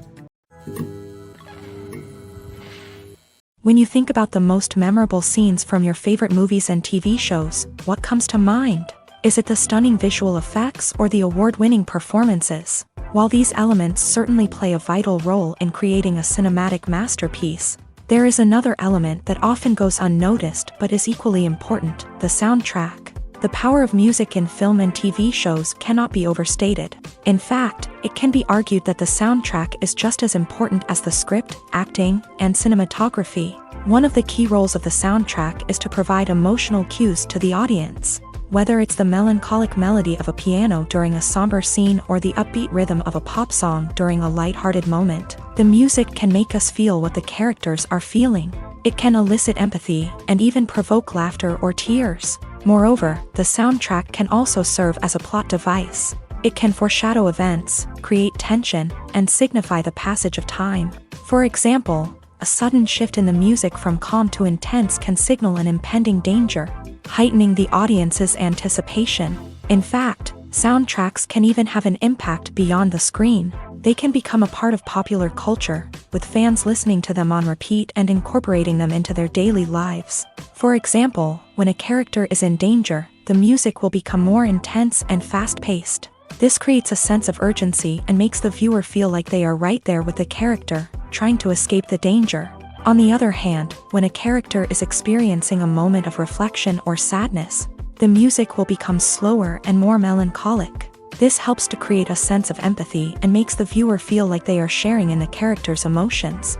When you think about the most memorable scenes from your favorite movies and TV shows, what comes to mind? Is it the stunning visual effects or the award-winning performances? While these elements certainly play a vital role in creating a cinematic masterpiece, there is another element that often goes unnoticed but is equally important: the soundtrack. The power of music in film and TV shows cannot be overstated. In fact, it can be argued that the soundtrack is just as important as the script, acting, and cinematography. One of the key roles of the soundtrack is to provide emotional cues to the audience. Whether it's the melancholic melody of a piano during a somber scene or the upbeat rhythm of a pop song during a light-hearted moment, the music can make us feel what the characters are feeling. It can elicit empathy and even provoke laughter or tears. Moreover, the soundtrack can also serve as a plot device. It can foreshadow events, create tension, and signify the passage of time. For example, a sudden shift in the music from calm to intense can signal an impending danger, heightening the audience's anticipation. In fact, soundtracks can even have an impact beyond the screen. They can become a part of popular culture, with fans listening to them on repeat and incorporating them into their daily lives. For example, when a character is in danger, the music will become more intense and fast-paced. This creates a sense of urgency and makes the viewer feel like they are right there with the character, trying to escape the danger. On the other hand, when a character is experiencing a moment of reflection or sadness, the music will become slower and more melancholic. This helps to create a sense of empathy and makes the viewer feel like they are sharing in the character's emotions.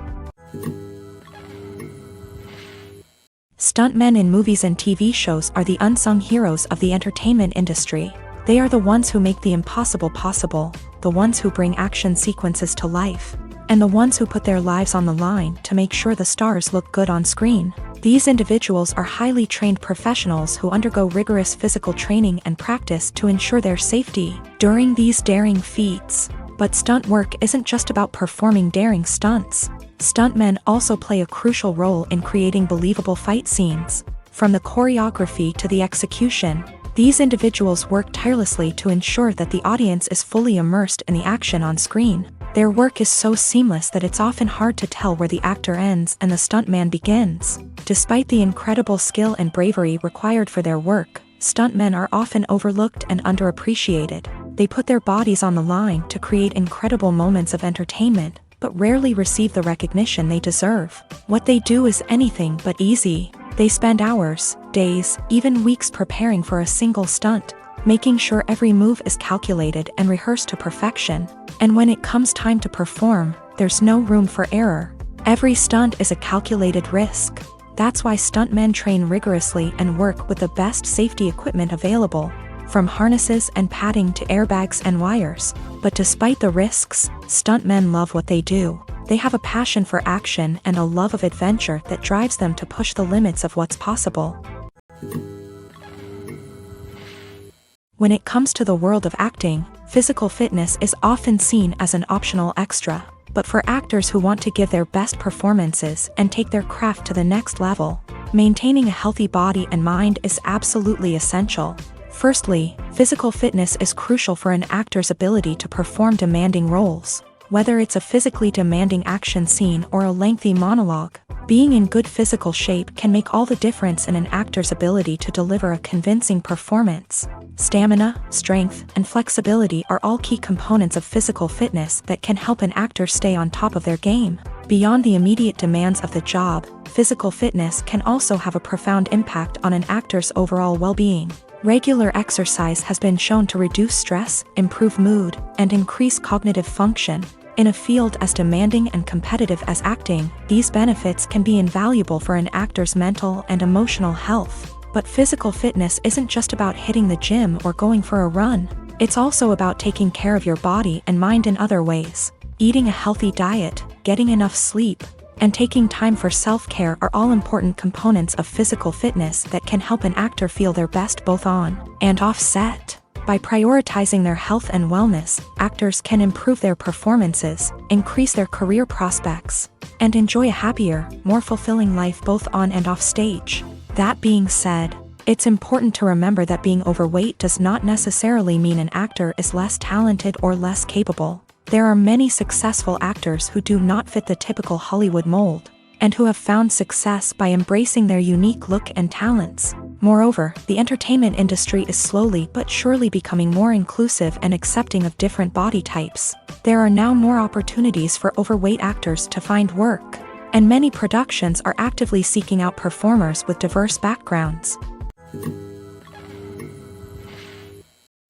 Stuntmen in movies and TV shows are the unsung heroes of the entertainment industry. They are the ones who make the impossible possible, the ones who bring action sequences to life, and the ones who put their lives on the line to make sure the stars look good on screen. These individuals are highly trained professionals who undergo rigorous physical training and practice to ensure their safety during these daring feats. But stunt work isn't just about performing daring stunts. Stuntmen also play a crucial role in creating believable fight scenes. From the choreography to the execution, these individuals work tirelessly to ensure that the audience is fully immersed in the action on screen. Their work is so seamless that it's often hard to tell where the actor ends and the stuntman begins. Despite the incredible skill and bravery required for their work, stuntmen are often overlooked and underappreciated. They put their bodies on the line to create incredible moments of entertainment, but rarely receive the recognition they deserve. What they do is anything but easy. They spend hours, days, even weeks preparing for a single stunt, making sure every move is calculated and rehearsed to perfection. And when it comes time to perform, there's no room for error. Every stunt is a calculated risk. That's why stuntmen train rigorously and work with the best safety equipment available, from harnesses and padding to airbags and wires. But despite the risks, stuntmen love what they do. They have a passion for action and a love of adventure that drives them to push the limits of what's possible. When it comes to the world of acting, physical fitness is often seen as an optional extra. But for actors who want to give their best performances and take their craft to the next level, maintaining a healthy body and mind is absolutely essential. Firstly, physical fitness is crucial for an actor's ability to perform demanding roles. Whether it's a physically demanding action scene or a lengthy monologue, being in good physical shape can make all the difference in an actor's ability to deliver a convincing performance. Stamina, strength, and flexibility are all key components of physical fitness that can help an actor stay on top of their game. Beyond the immediate demands of the job, physical fitness can also have a profound impact on an actor's overall well-being. Regular exercise has been shown to reduce stress, improve mood, and increase cognitive function. In a field as demanding and competitive as acting, these benefits can be invaluable for an actor's mental and emotional health. But physical fitness isn't just about hitting the gym or going for a run. It's also about taking care of your body and mind in other ways. Eating a healthy diet, getting enough sleep, and taking time for self-care are all important components of physical fitness that can help an actor feel their best both on and off set. By prioritizing their health and wellness, actors can improve their performances, increase their career prospects, and enjoy a happier, more fulfilling life both on and off stage. That being said, it's important to remember that being overweight does not necessarily mean an actor is less talented or less capable. There are many successful actors who do not fit the typical Hollywood mold, and who have found success by embracing their unique look and talents. Moreover, the entertainment industry is slowly but surely becoming more inclusive and accepting of different body types. There are now more opportunities for overweight actors to find work, and many productions are actively seeking out performers with diverse backgrounds.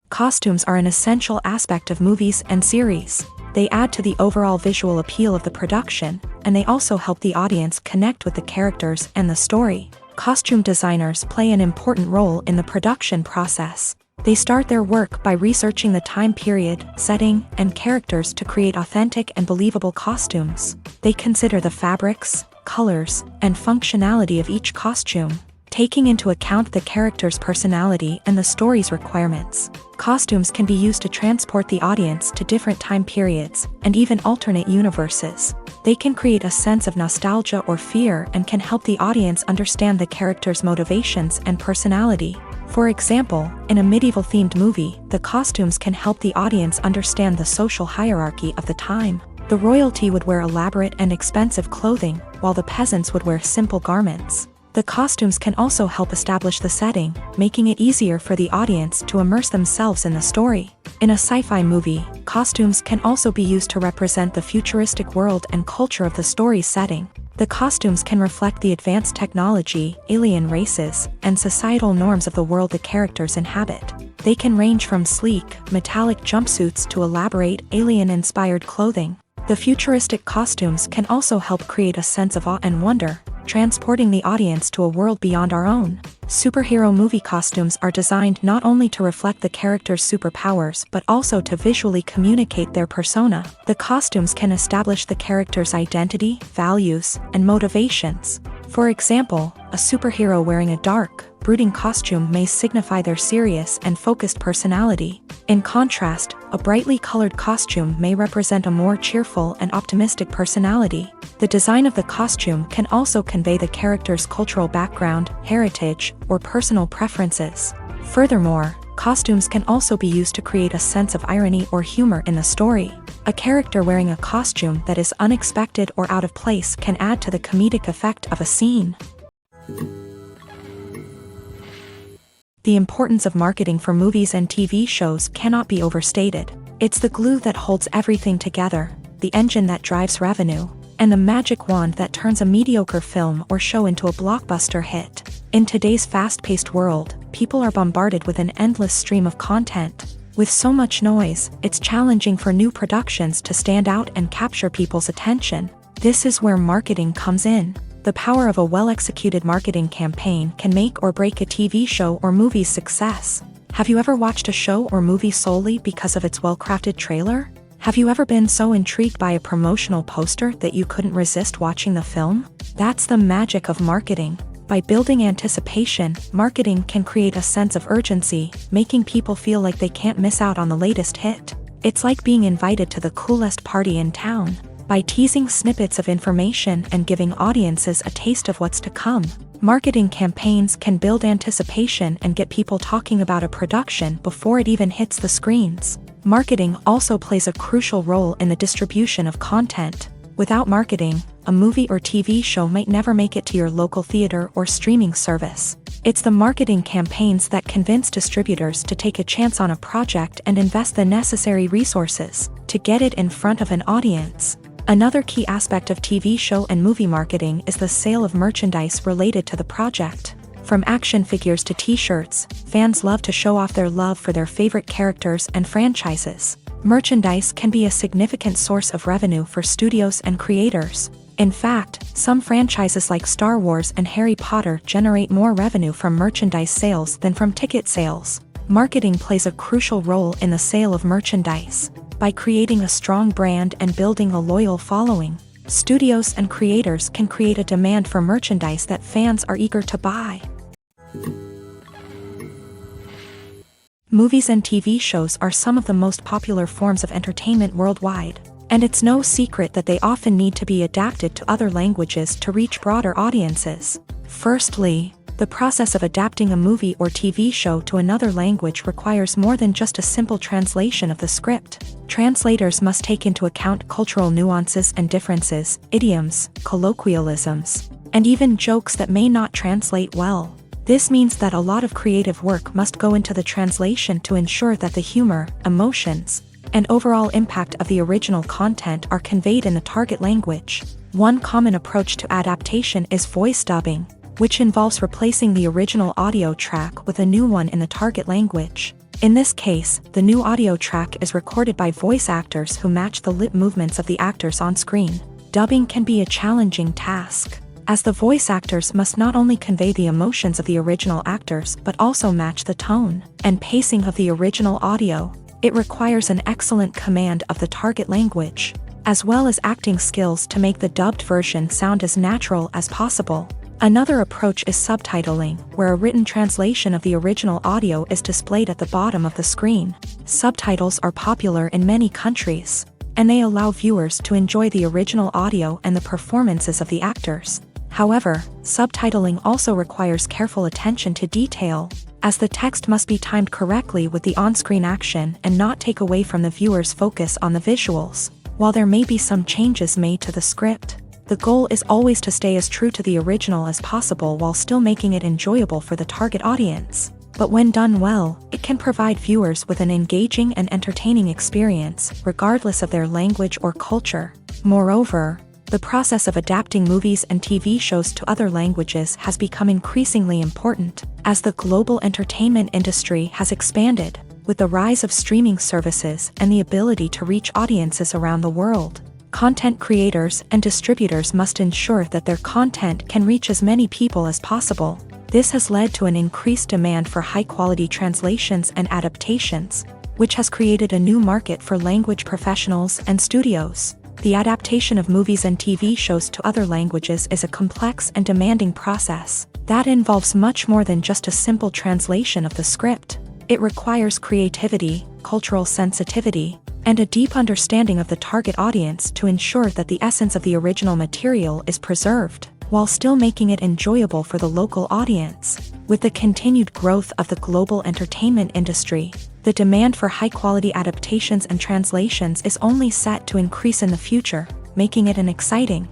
Costumes are an essential aspect of movies and series. They add to the overall visual appeal of the production, and they also help the audience connect with the characters and the story. Costume designers play an important role in the production process. They start their work by researching the time period, setting, and characters to create authentic and believable costumes. They consider the fabrics, colors, and functionality of each costume, taking into account the character's personality and the story's requirements. Costumes can be used to transport the audience to different time periods and even alternate universes. They can create a sense of nostalgia or fear and can help the audience understand the character's motivations and personality. For example, in a medieval-themed movie, the costumes can help the audience understand the social hierarchy of the time. The royalty would wear elaborate and expensive clothing, while the peasants would wear simple garments. The costumes can also help establish the setting, making it easier for the audience to immerse themselves in the story. In a sci-fi movie, costumes can also be used to represent the futuristic world and culture of the story's setting. The costumes can reflect the advanced technology, alien races, and societal norms of the world the characters inhabit. They can range from sleek, metallic jumpsuits to elaborate, alien-inspired clothing. The futuristic costumes can also help create a sense of awe and wonder, transporting the audience to a world beyond our own. Superhero movie costumes are designed not only to reflect the character's superpowers but also to visually communicate their persona. The costumes can establish the character's identity, values, and motivations. For example, a superhero wearing a dark, brooding costume may signify their serious and focused personality. In contrast, a brightly colored costume may represent a more cheerful and optimistic personality. The design of the costume can also convey the character's cultural background, heritage, or personal preferences. Furthermore, costumes can also be used to create a sense of irony or humor in the story. A character wearing a costume that is unexpected or out of place can add to the comedic effect of a scene. The importance of marketing for movies and TV shows cannot be overstated. It's the glue that holds everything together, the engine that drives revenue, and the magic wand that turns a mediocre film or show into a blockbuster hit. In today's fast-paced world, people are bombarded with an endless stream of content. With so much noise, it's challenging for new productions to stand out and capture people's attention. This is where marketing comes in. The power of a well-executed marketing campaign can make or break a TV show or movie's success. Have you ever watched a show or movie solely because of its well-crafted trailer? Have you ever been so intrigued by a promotional poster that you couldn't resist watching the film? That's the magic of marketing. By building anticipation, marketing can create a sense of urgency, making people feel like they can't miss out on the latest hit. It's like being invited to the coolest party in town. By teasing snippets of information and giving audiences a taste of what's to come, marketing campaigns can build anticipation and get people talking about a production before it even hits the screens. Marketing also plays a crucial role in the distribution of content. Without marketing, a movie or TV show might never make it to your local theater or streaming service. It's the marketing campaigns that convince distributors to take a chance on a project and invest the necessary resources to get it in front of an audience. Another key aspect of TV show and movie marketing is the sale of merchandise related to the project. From action figures to t-shirts, fans love to show off their love for their favorite characters and franchises. Merchandise can be a significant source of revenue for studios and creators. In fact, some franchises like Star Wars and Harry Potter generate more revenue from merchandise sales than from ticket sales. Marketing plays a crucial role in the sale of merchandise. By creating a strong brand and building a loyal following, studios and creators can create a demand for merchandise that fans are eager to buy. Movies and TV shows are some of the most popular forms of entertainment worldwide, and it's no secret that they often need to be adapted to other languages to reach broader audiences. Firstly, the process of adapting a movie or TV show to another language requires more than just a simple translation of the script. Translators must take into account cultural nuances and differences, idioms, colloquialisms, and even jokes that may not translate well. This means that a lot of creative work must go into the translation to ensure that the humor, emotions, and overall impact of the original content are conveyed in the target language. One common approach to adaptation is voice dubbing, which involves replacing the original audio track with a new one in the target language. In this case, the new audio track is recorded by voice actors who match the lip movements of the actors on screen. Dubbing can be a challenging task, as the voice actors must not only convey the emotions of the original actors but also match the tone and pacing of the original audio. It requires an excellent command of the target language, as well as acting skills to make the dubbed version sound as natural as possible. Another approach is subtitling, where a written translation of the original audio is displayed at the bottom of the screen. Subtitles are popular in many countries, and they allow viewers to enjoy the original audio and the performances of the actors. However, subtitling also requires careful attention to detail, as the text must be timed correctly with the on-screen action and not take away from the viewer's focus on the visuals. While there may be some changes made to the script, the goal is always to stay as true to the original as possible while still making it enjoyable for the target audience. But when done well, it can provide viewers with an engaging and entertaining experience, regardless of their language or culture. Moreover, the process of adapting movies and TV shows to other languages has become increasingly important, as the global entertainment industry has expanded, with the rise of streaming services and the ability to reach audiences around the world. Content creators and distributors must ensure that their content can reach as many people as possible. This has led to an increased demand for high-quality translations and adaptations, which has created a new market for language professionals and studios. The adaptation of movies and TV shows to other languages is a complex and demanding process that involves much more than just a simple translation of the script. It requires creativity, cultural sensitivity, and a deep understanding of the target audience to ensure that the essence of the original material is preserved, while still making it enjoyable for the local audience. With the continued growth of the global entertainment industry, the demand for high-quality adaptations and translations is only set to increase in the future, making it an exciting.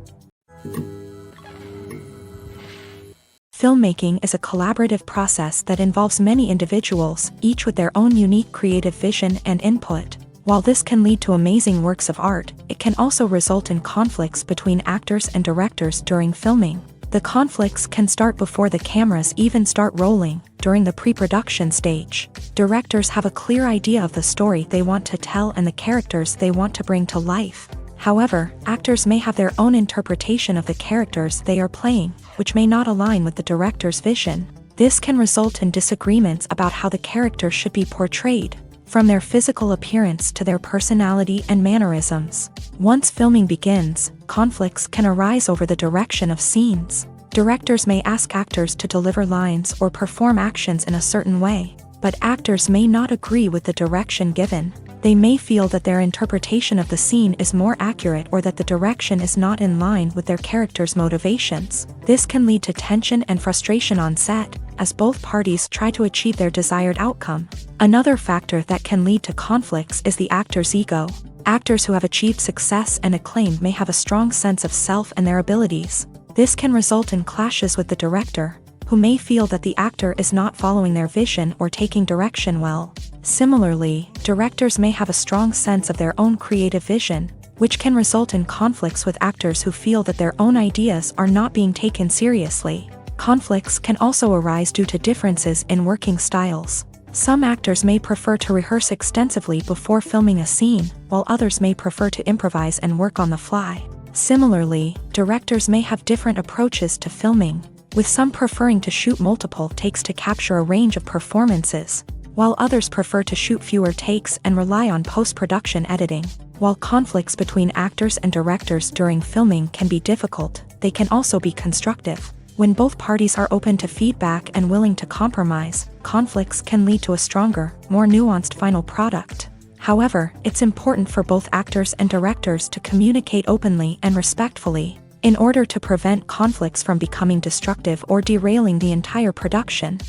Filmmaking is a collaborative process that involves many individuals, each with their own unique creative vision and input. While this can lead to amazing works of art, it can also result in conflicts between actors and directors during filming. The conflicts can start before the cameras even start rolling, during the pre-production stage. Directors have a clear idea of the story they want to tell and the characters they want to bring to life. However, actors may have their own interpretation of the characters they are playing, which may not align with the director's vision. This can result in disagreements about how the character should be portrayed, from their physical appearance to their personality and mannerisms. Once filming begins, conflicts can arise over the direction of scenes. Directors may ask actors to deliver lines or perform actions in a certain way, but actors may not agree with the direction given. They may feel that their interpretation of the scene is more accurate or that the direction is not in line with their character's motivations. This can lead to tension and frustration on set, as both parties try to achieve their desired outcome. Another factor that can lead to conflicts is the actor's ego. Actors who have achieved success and acclaim may have a strong sense of self and their abilities. This can result in clashes with the director, who may feel that the actor is not following their vision or taking direction well. Similarly, directors may have a strong sense of their own creative vision, which can result in conflicts with actors who feel that their own ideas are not being taken seriously. Conflicts can also arise due to differences in working styles. Some actors may prefer to rehearse extensively before filming a scene, while others may prefer to improvise and work on the fly. Similarly, directors may have different approaches to filming, with some preferring to shoot multiple takes to capture a range of performances, while others prefer to shoot fewer takes and rely on post-production editing. While conflicts between actors and directors during filming can be difficult, they can also be constructive. When both parties are open to feedback and willing to compromise, conflicts can lead to a stronger, more nuanced final product. However, it's important for both actors and directors to communicate openly and respectfully, in order to prevent conflicts from becoming destructive or derailing the entire production.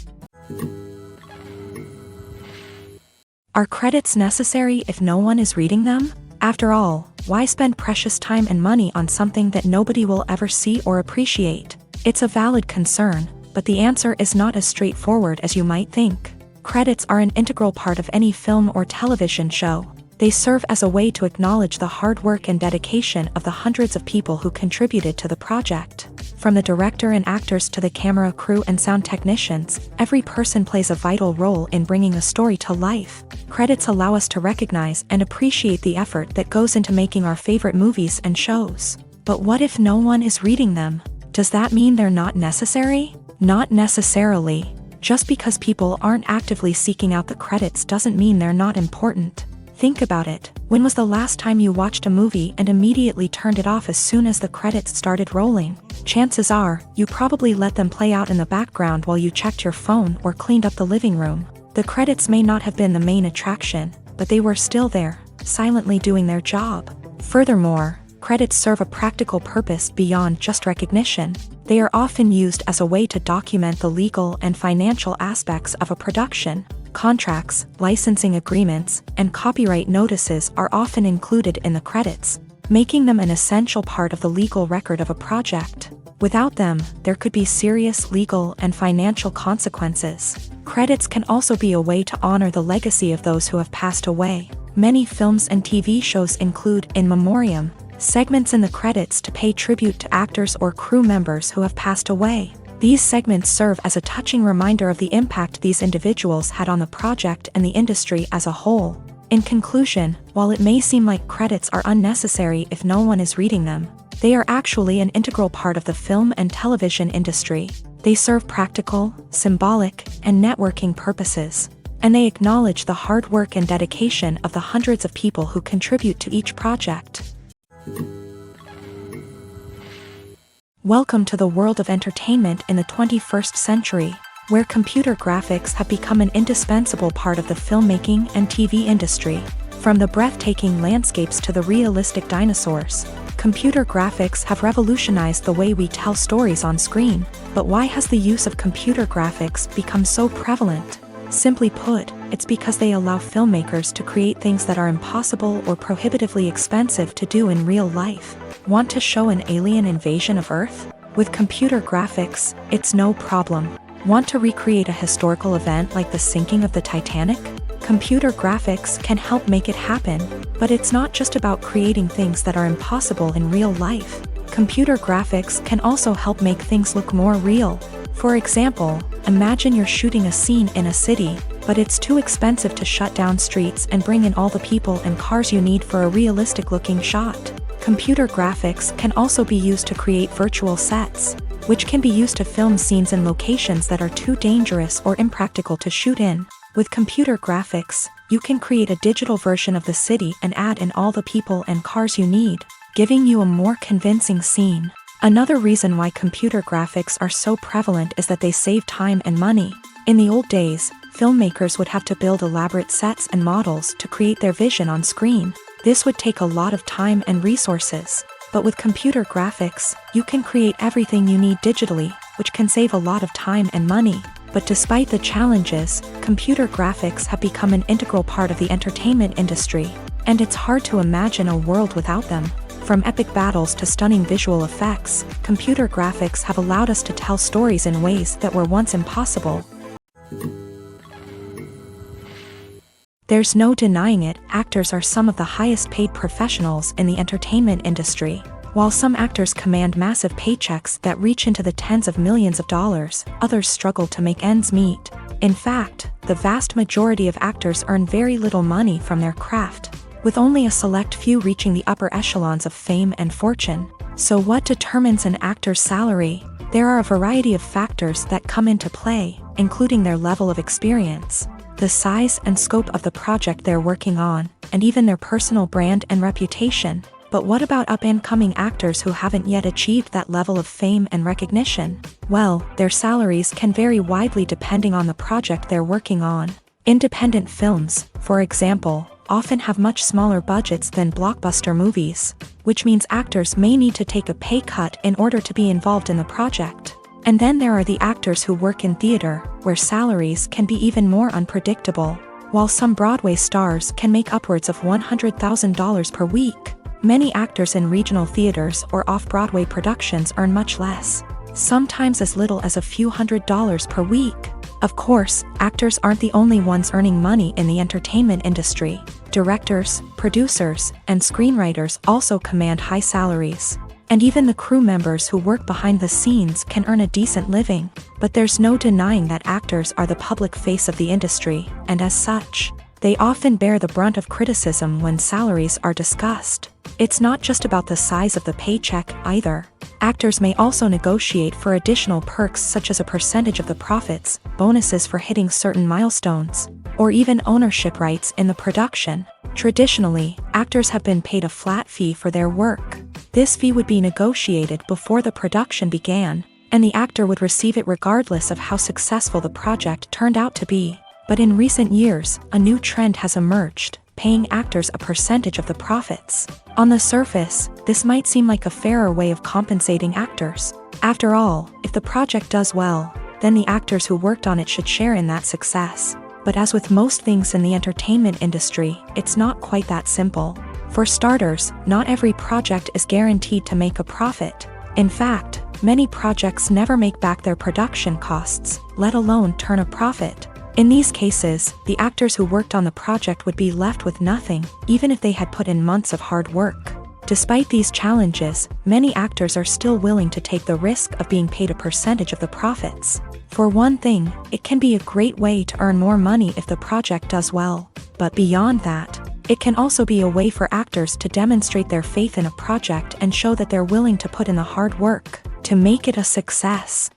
Are credits necessary if no one is reading them? After all, why spend precious time and money on something that nobody will ever see or appreciate? It's a valid concern, but the answer is not as straightforward as you might think. Credits are an integral part of any film or television show. They serve as a way to acknowledge the hard work and dedication of the hundreds of people who contributed to the project. From the director and actors to the camera crew and sound technicians, every person plays a vital role in bringing a story to life. Credits allow us to recognize and appreciate the effort that goes into making our favorite movies and shows. But what if no one is reading them? Does that mean they're not necessary? Not necessarily. Just because people aren't actively seeking out the credits doesn't mean they're not important. Think about it. When was the last time you watched a movie and immediately turned it off as soon as the credits started rolling? Chances are, you probably let them play out in the background while you checked your phone or cleaned up the living room. The credits may not have been the main attraction, but they were still there, silently doing their job. Furthermore, credits serve a practical purpose beyond just recognition. They are often used as a way to document the legal and financial aspects of a production. Contracts, licensing agreements, and copyright notices are often included in the credits, making them an essential part of the legal record of a project. Without them, there could be serious legal and financial consequences. Credits can also be a way to honor the legacy of those who have passed away. Many films and TV shows include in memoriam segments in the credits to pay tribute to actors or crew members who have passed away. These segments serve as a touching reminder of the impact these individuals had on the project and the industry as a whole. In conclusion, while it may seem like credits are unnecessary if no one is reading them, they are actually an integral part of the film and television industry. They serve practical, symbolic, and networking purposes, and they acknowledge the hard work and dedication of the hundreds of people who contribute to each project. Welcome to the world of entertainment in the 21st century, where computer graphics have become an indispensable part of the filmmaking and TV industry. From the breathtaking landscapes to the realistic dinosaurs, computer graphics have revolutionized the way we tell stories on screen. But why has the use of computer graphics become so prevalent? Simply put, it's because they allow filmmakers to create things that are impossible or prohibitively expensive to do in real life. Want to show an alien invasion of Earth? With computer graphics, it's no problem. Want to recreate a historical event like the sinking of the Titanic? Computer graphics can help make it happen, but it's not just about creating things that are impossible in real life. Computer graphics can also help make things look more real. For example, imagine you're shooting a scene in a city, but it's too expensive to shut down streets and bring in all the people and cars you need for a realistic-looking shot. Computer graphics can also be used to create virtual sets, which can be used to film scenes in locations that are too dangerous or impractical to shoot in. With computer graphics, you can create a digital version of the city and add in all the people and cars you need, giving you a more convincing scene. Another reason why computer graphics are so prevalent is that they save time and money. In the old days, filmmakers would have to build elaborate sets and models to create their vision on screen. This would take a lot of time and resources. But with computer graphics, you can create everything you need digitally, which can save a lot of time and money. But despite the challenges, computer graphics have become an integral part of the entertainment industry, and it's hard to imagine a world without them. From epic battles to stunning visual effects, computer graphics have allowed us to tell stories in ways that were once impossible. There's no denying it, actors are some of the highest paid professionals in the entertainment industry. While some actors command massive paychecks that reach into the tens of millions of dollars, others struggle to make ends meet. In fact, the vast majority of actors earn very little money from their craft, with only a select few reaching the upper echelons of fame and fortune. So what determines an actor's salary? There are a variety of factors that come into play, including their level of experience, the size and scope of the project they're working on, and even their personal brand and reputation. But what about up-and-coming actors who haven't yet achieved that level of fame and recognition? Well, their salaries can vary widely depending on the project they're working on. Independent films, for example, often have much smaller budgets than blockbuster movies, which means actors may need to take a pay cut in order to be involved in the project. And then there are the actors who work in theater, where salaries can be even more unpredictable. While some Broadway stars can make upwards of $100,000 per week, many actors in regional theaters or off-Broadway productions earn much less, sometimes as little as a few $100s per week. Of course, actors aren't the only ones earning money in the entertainment industry. Directors, producers, and screenwriters also command high salaries. And even the crew members who work behind the scenes can earn a decent living. But there's no denying that actors are the public face of the industry, and as such, They often bear the brunt of criticism when salaries are discussed. It's not just about the size of the paycheck either. Actors may also negotiate for additional perks such as a percentage of the profits, bonuses for hitting certain milestones, or even ownership rights in the production. Traditionally, actors have been paid a flat fee for their work. This fee would be negotiated before the production began, and the actor would receive it regardless of how successful the project turned out to be. But in recent years, a new trend has emerged, paying actors a percentage of the profits. On the surface, this might seem like a fairer way of compensating actors. After all, if the project does well, then the actors who worked on it should share in that success. But as with most things in the entertainment industry, it's not quite that simple. For starters, not every project is guaranteed to make a profit. In fact, many projects never make back their production costs, let alone turn a profit. In these cases, the actors who worked on the project would be left with nothing, even if they had put in months of hard work. Despite these challenges, many actors are still willing to take the risk of being paid a percentage of the profits. For one thing, it can be a great way to earn more money if the project does well. But beyond that, it can also be a way for actors to demonstrate their faith in a project and show that they're willing to put in the hard work to make it a success.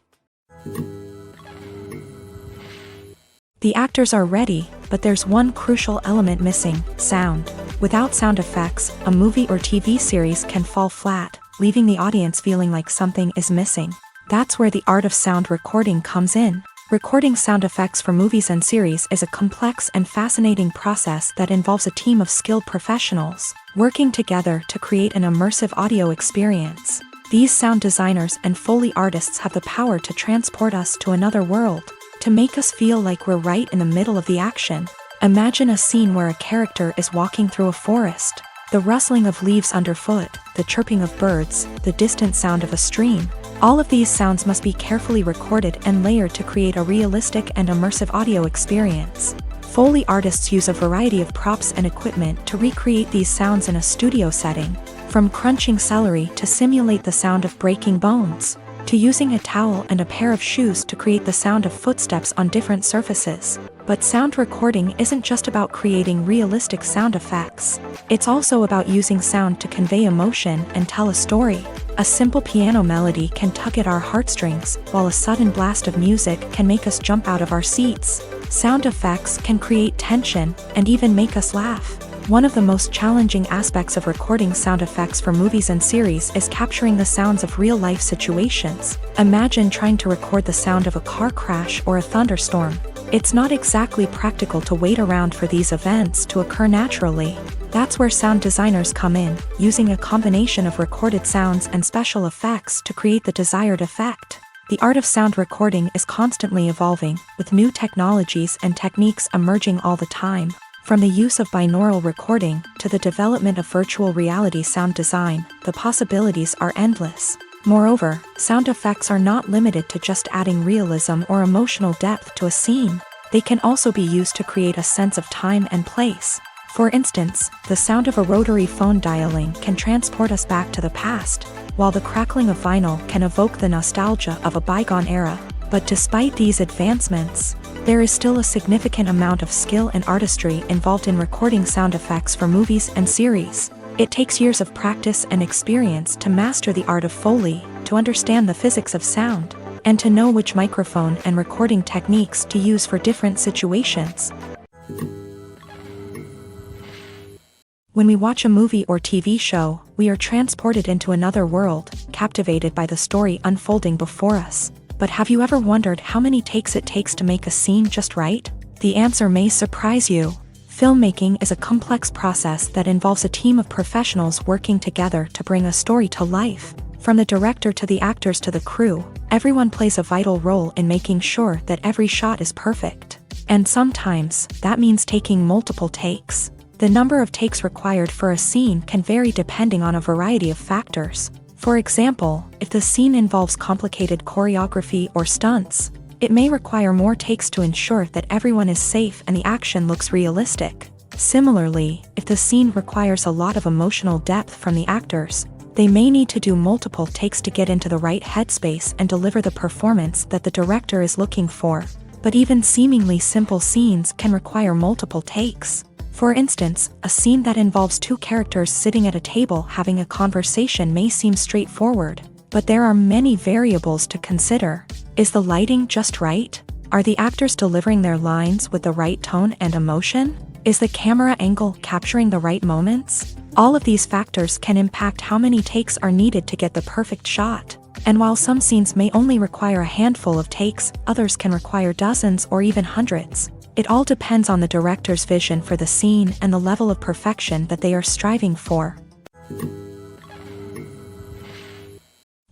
The actors are ready, but there's one crucial element missing: sound. Without sound effects, a movie or TV series can fall flat, leaving the audience feeling like something is missing. That's where the art of sound recording comes in. Recording sound effects for movies and series is a complex and fascinating process that involves a team of skilled professionals working together to create an immersive audio experience. These sound designers and Foley artists have the power to transport us to another world, to make us feel like we're right in the middle of the action. Imagine a scene where a character is walking through a forest. The rustling of leaves underfoot, the chirping of birds, the distant sound of a stream. All of these sounds must be carefully recorded and layered to create a realistic and immersive audio experience. Foley artists use a variety of props and equipment to recreate these sounds in a studio setting, from crunching celery to simulate the sound of breaking bones, to using a towel and a pair of shoes to create the sound of footsteps on different surfaces. But sound recording isn't just about creating realistic sound effects. It's also about using sound to convey emotion and tell a story. A simple piano melody can tug at our heartstrings, while a sudden blast of music can make us jump out of our seats. Sound effects can create tension and even make us laugh. One of the most challenging aspects of recording sound effects for movies and series is capturing the sounds of real-life situations. Imagine trying to record the sound of a car crash or a thunderstorm. It's not exactly practical to wait around for these events to occur naturally. That's where sound designers come in, using a combination of recorded sounds and special effects to create the desired effect. The art of sound recording is constantly evolving, with new technologies and techniques emerging all the time. From the use of binaural recording to the development of virtual reality sound design, the possibilities are endless. Moreover, sound effects are not limited to just adding realism or emotional depth to a scene. They can also be used to create a sense of time and place. For instance, the sound of a rotary phone dialing can transport us back to the past, while the crackling of vinyl can evoke the nostalgia of a bygone era. But despite these advancements, there is still a significant amount of skill and artistry involved in recording sound effects for movies and series. It takes years of practice and experience to master the art of Foley, to understand the physics of sound, and to know which microphone and recording techniques to use for different situations. When we watch a movie or TV show, we are transported into another world, captivated by the story unfolding before us. But have you ever wondered how many takes it takes to make a scene just right? The answer may surprise you. Filmmaking is a complex process that involves a team of professionals working together to bring a story to life. From the director to the actors to the crew, everyone plays a vital role in making sure that every shot is perfect. And sometimes, that means taking multiple takes. The number of takes required for a scene can vary depending on a variety of factors. For example, if the scene involves complicated choreography or stunts, it may require more takes to ensure that everyone is safe and the action looks realistic. Similarly, if the scene requires a lot of emotional depth from the actors, they may need to do multiple takes to get into the right headspace and deliver the performance that the director is looking for. But even seemingly simple scenes can require multiple takes. For instance, a scene that involves two characters sitting at a table having a conversation may seem straightforward, but there are many variables to consider. Is the lighting just right? Are the actors delivering their lines with the right tone and emotion? Is the camera angle capturing the right moments? All of these factors can impact how many takes are needed to get the perfect shot. And while some scenes may only require a handful of takes, others can require dozens or even hundreds. It all depends on the director's vision for the scene and the level of perfection that they are striving for.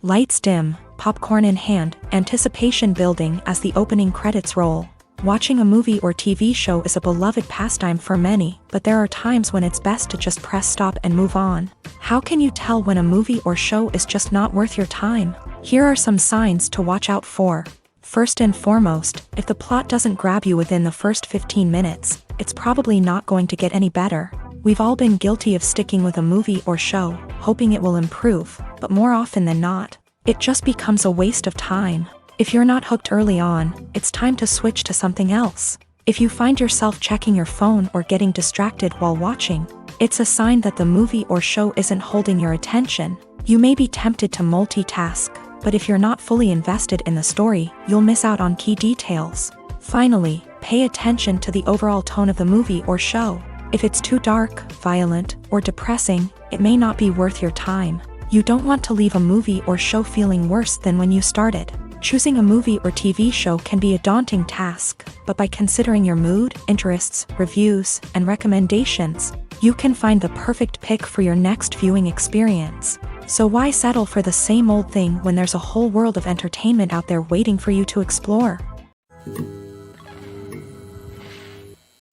Lights dim, popcorn in hand, anticipation building as the opening credits roll. Watching a movie or TV show is a beloved pastime for many, but there are times when it's best to just press stop and move on. How can you tell when a movie or show is just not worth your time? Here are some signs to watch out for. First and foremost, if the plot doesn't grab you within the first 15 minutes, it's probably not going to get any better. We've all been guilty of sticking with a movie or show, hoping it will improve, but more often than not, it just becomes a waste of time. If you're not hooked early on, it's time to switch to something else. If you find yourself checking your phone or getting distracted while watching, it's a sign that the movie or show isn't holding your attention. You may be tempted to multitask, but if you're not fully invested in the story, you'll miss out on key details. Finally, pay attention to the overall tone of the movie or show. If it's too dark, violent, or depressing, it may not be worth your time. You don't want to leave a movie or show feeling worse than when you started. Choosing a movie or TV show can be a daunting task, but by considering your mood, interests, reviews, and recommendations, you can find the perfect pick for your next viewing experience. So why settle for the same old thing when there's a whole world of entertainment out there waiting for you to explore?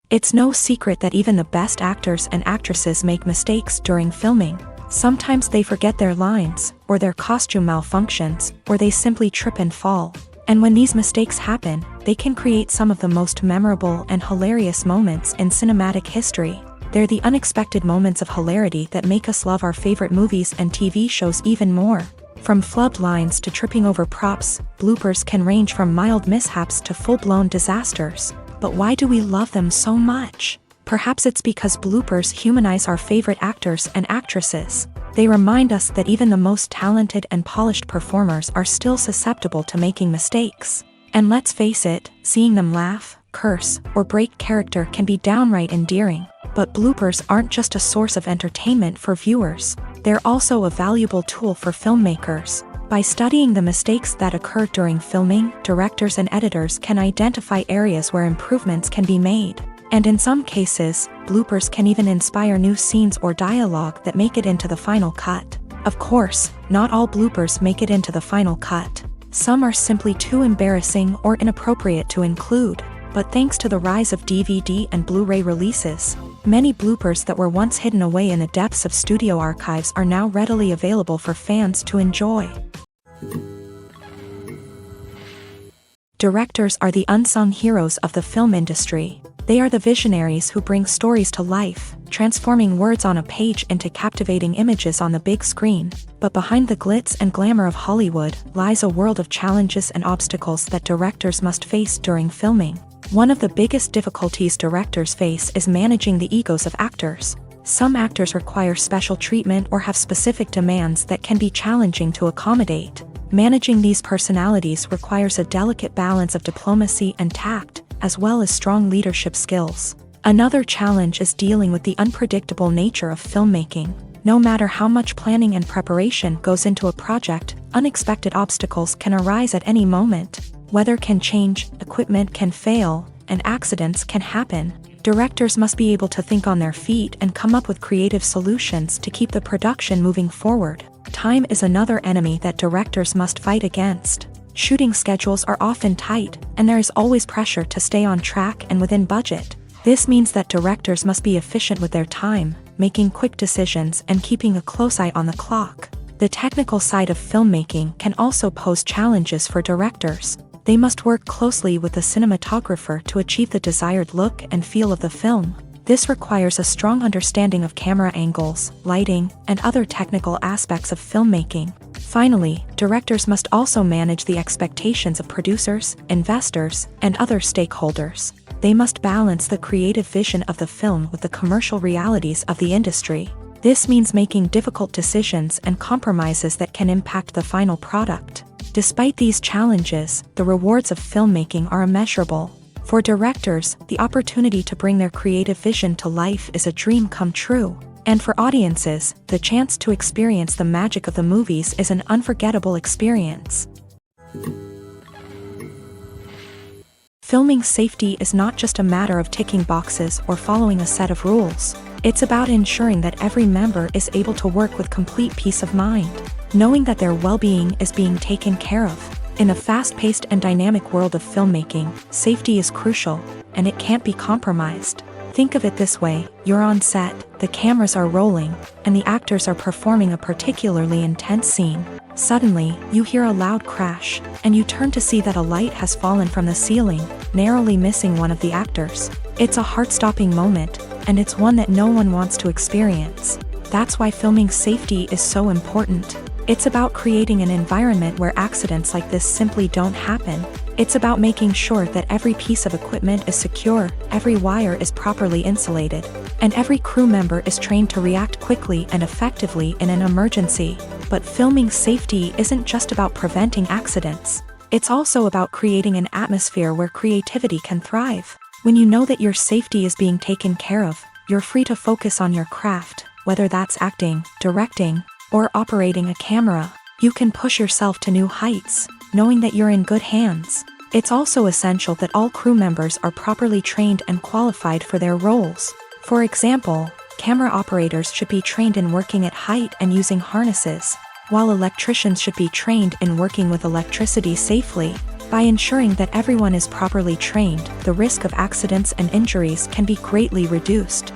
It's no secret that even the best actors and actresses make mistakes during filming. Sometimes they forget their lines, or their costume malfunctions, or they simply trip and fall. And when these mistakes happen, they can create some of the most memorable and hilarious moments in cinematic history. They're the unexpected moments of hilarity that make us love our favorite movies and TV shows even more. From flubbed lines to tripping over props, bloopers can range from mild mishaps to full-blown disasters. But why do we love them so much? Perhaps it's because bloopers humanize our favorite actors and actresses. They remind us that even the most talented and polished performers are still susceptible to making mistakes. And let's face it, seeing them laugh, curse, or break character can be downright endearing. But bloopers aren't just a source of entertainment for viewers. They're also a valuable tool for filmmakers. By studying the mistakes that occur during filming, directors and editors can identify areas where improvements can be made. And in some cases, bloopers can even inspire new scenes or dialogue that make it into the final cut. Of course, not all bloopers make it into the final cut. Some are simply too embarrassing or inappropriate to include. But thanks to the rise of DVD and Blu-ray releases, many bloopers that were once hidden away in the depths of studio archives are now readily available for fans to enjoy. Directors are the unsung heroes of the film industry. They are the visionaries who bring stories to life, transforming words on a page into captivating images on the big screen. But behind the glitz and glamour of Hollywood lies a world of challenges and obstacles that directors must face during filming. One of the biggest difficulties directors face is managing the egos of actors. Some actors require special treatment or have specific demands that can be challenging to accommodate. Managing these personalities requires a delicate balance of diplomacy and tact, as well as strong leadership skills. Another challenge is dealing with the unpredictable nature of filmmaking. No matter how much planning and preparation goes into a project, unexpected obstacles can arise at any moment. Weather can change, equipment can fail, and accidents can happen. Directors must be able to think on their feet and come up with creative solutions to keep the production moving forward. Time is another enemy that directors must fight against. Shooting schedules are often tight, and there is always pressure to stay on track and within budget. This means that directors must be efficient with their time, making quick decisions and keeping a close eye on the clock. The technical side of filmmaking can also pose challenges for directors. They must work closely with the cinematographer to achieve the desired look and feel of the film. This requires a strong understanding of camera angles, lighting, and other technical aspects of filmmaking. Finally, directors must also manage the expectations of producers, investors, and other stakeholders. They must balance the creative vision of the film with the commercial realities of the industry. This means making difficult decisions and compromises that can impact the final product. Despite these challenges, the rewards of filmmaking are immeasurable. For directors, the opportunity to bring their creative vision to life is a dream come true. And for audiences, the chance to experience the magic of the movies is an unforgettable experience. Filming safety is not just a matter of ticking boxes or following a set of rules. It's about ensuring that every member is able to work with complete peace of mind, knowing that their well-being is being taken care of. In the fast-paced and dynamic world of filmmaking, safety is crucial, and it can't be compromised. Think of it this way: you're on set, the cameras are rolling, and the actors are performing a particularly intense scene. Suddenly, you hear a loud crash, and you turn to see that a light has fallen from the ceiling, narrowly missing one of the actors. It's a heart-stopping moment, and it's one that no one wants to experience. That's why filming safety is so important. It's about creating an environment where accidents like this simply don't happen. It's about making sure that every piece of equipment is secure, every wire is properly insulated, and every crew member is trained to react quickly and effectively in an emergency. But filming safety isn't just about preventing accidents. It's also about creating an atmosphere where creativity can thrive. When you know that your safety is being taken care of, you're free to focus on your craft, whether that's acting, directing, or operating a camera. You can push yourself to new heights, knowing that you're in good hands. It's also essential that all crew members are properly trained and qualified for their roles. For example, camera operators should be trained in working at height and using harnesses, while electricians should be trained in working with electricity safely. By ensuring that everyone is properly trained, the risk of accidents and injuries can be greatly reduced.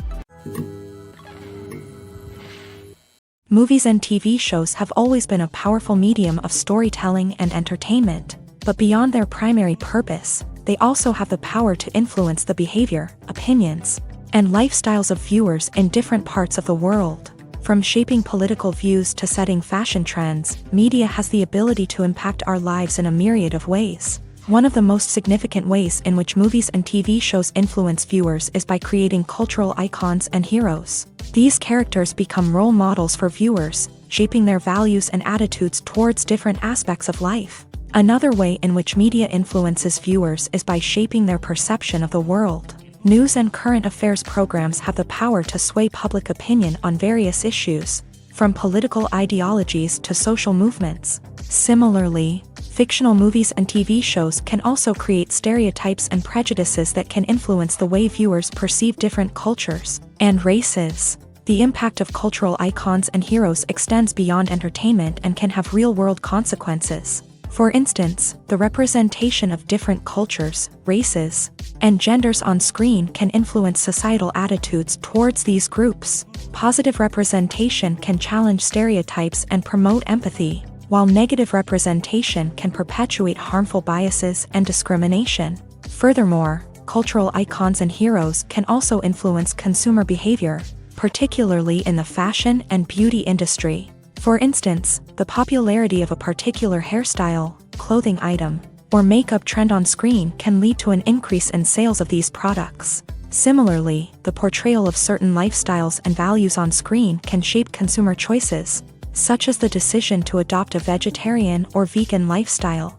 Movies and TV shows have always been a powerful medium of storytelling and entertainment, but beyond their primary purpose, they also have the power to influence the behavior, opinions, and lifestyles of viewers in different parts of the world. From shaping political views to setting fashion trends, media has the ability to impact our lives in a myriad of ways. One of the most significant ways in which movies and TV shows influence viewers is by creating cultural icons and heroes. These characters become role models for viewers, shaping their values and attitudes towards different aspects of life. Another way in which media influences viewers is by shaping their perception of the world. News and current affairs programs have the power to sway public opinion on various issues, from political ideologies to social movements. Similarly, fictional movies and TV shows can also create stereotypes and prejudices that can influence the way viewers perceive different cultures and races. The impact of cultural icons and heroes extends beyond entertainment and can have real-world consequences. For instance, the representation of different cultures, races, and genders on screen can influence societal attitudes towards these groups. Positive representation can challenge stereotypes and promote empathy, while negative representation can perpetuate harmful biases and discrimination. Furthermore, cultural icons and heroes can also influence consumer behavior, particularly in the fashion and beauty industry. For instance, the popularity of a particular hairstyle, clothing item, or makeup trend on screen can lead to an increase in sales of these products. Similarly, the portrayal of certain lifestyles and values on screen can shape consumer choices, such as the decision to adopt a vegetarian or vegan lifestyle.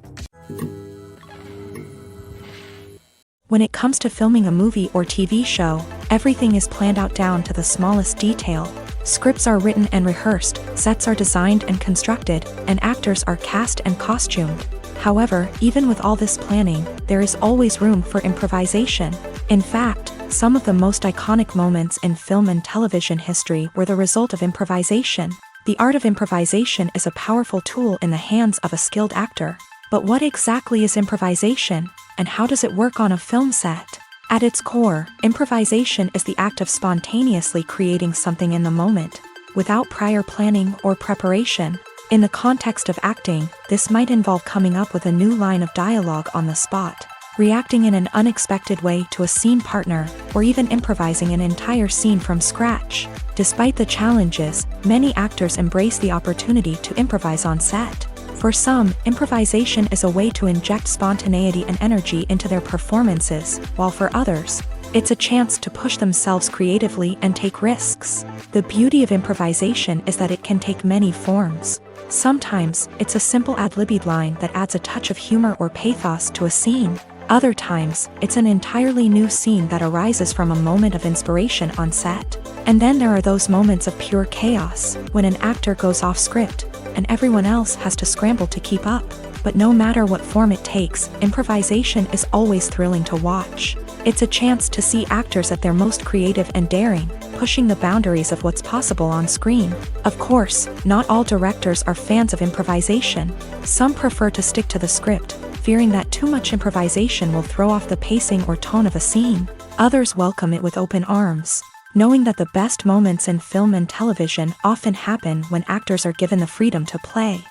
When it comes to filming a movie or TV show, everything is planned out down to the smallest detail. Scripts are written and rehearsed, sets are designed and constructed, and actors are cast and costumed. However, even with all this planning, there is always room for improvisation. In fact, some of the most iconic moments in film and television history were the result of improvisation. The art of improvisation is a powerful tool in the hands of a skilled actor. But what exactly is improvisation, and how does it work on a film set? At its core, improvisation is the act of spontaneously creating something in the moment, without prior planning or preparation. In the context of acting, this might involve coming up with a new line of dialogue on the spot, reacting in an unexpected way to a scene partner, or even improvising an entire scene from scratch. Despite the challenges, many actors embrace the opportunity to improvise on set. For some, improvisation is a way to inject spontaneity and energy into their performances, while for others, it's a chance to push themselves creatively and take risks. The beauty of improvisation is that it can take many forms. Sometimes, it's a simple ad-libbed line that adds a touch of humor or pathos to a scene. Other times, it's an entirely new scene that arises from a moment of inspiration on set. And then there are those moments of pure chaos, when an actor goes off script, and everyone else has to scramble to keep up. But no matter what form it takes, improvisation is always thrilling to watch. It's a chance to see actors at their most creative and daring, pushing the boundaries of what's possible on screen. Of course, not all directors are fans of improvisation. Some prefer to stick to the script, fearing that too much improvisation will throw off the pacing or tone of a scene. Others welcome it with open arms, knowing that the best moments in film and television often happen when actors are given the freedom to play.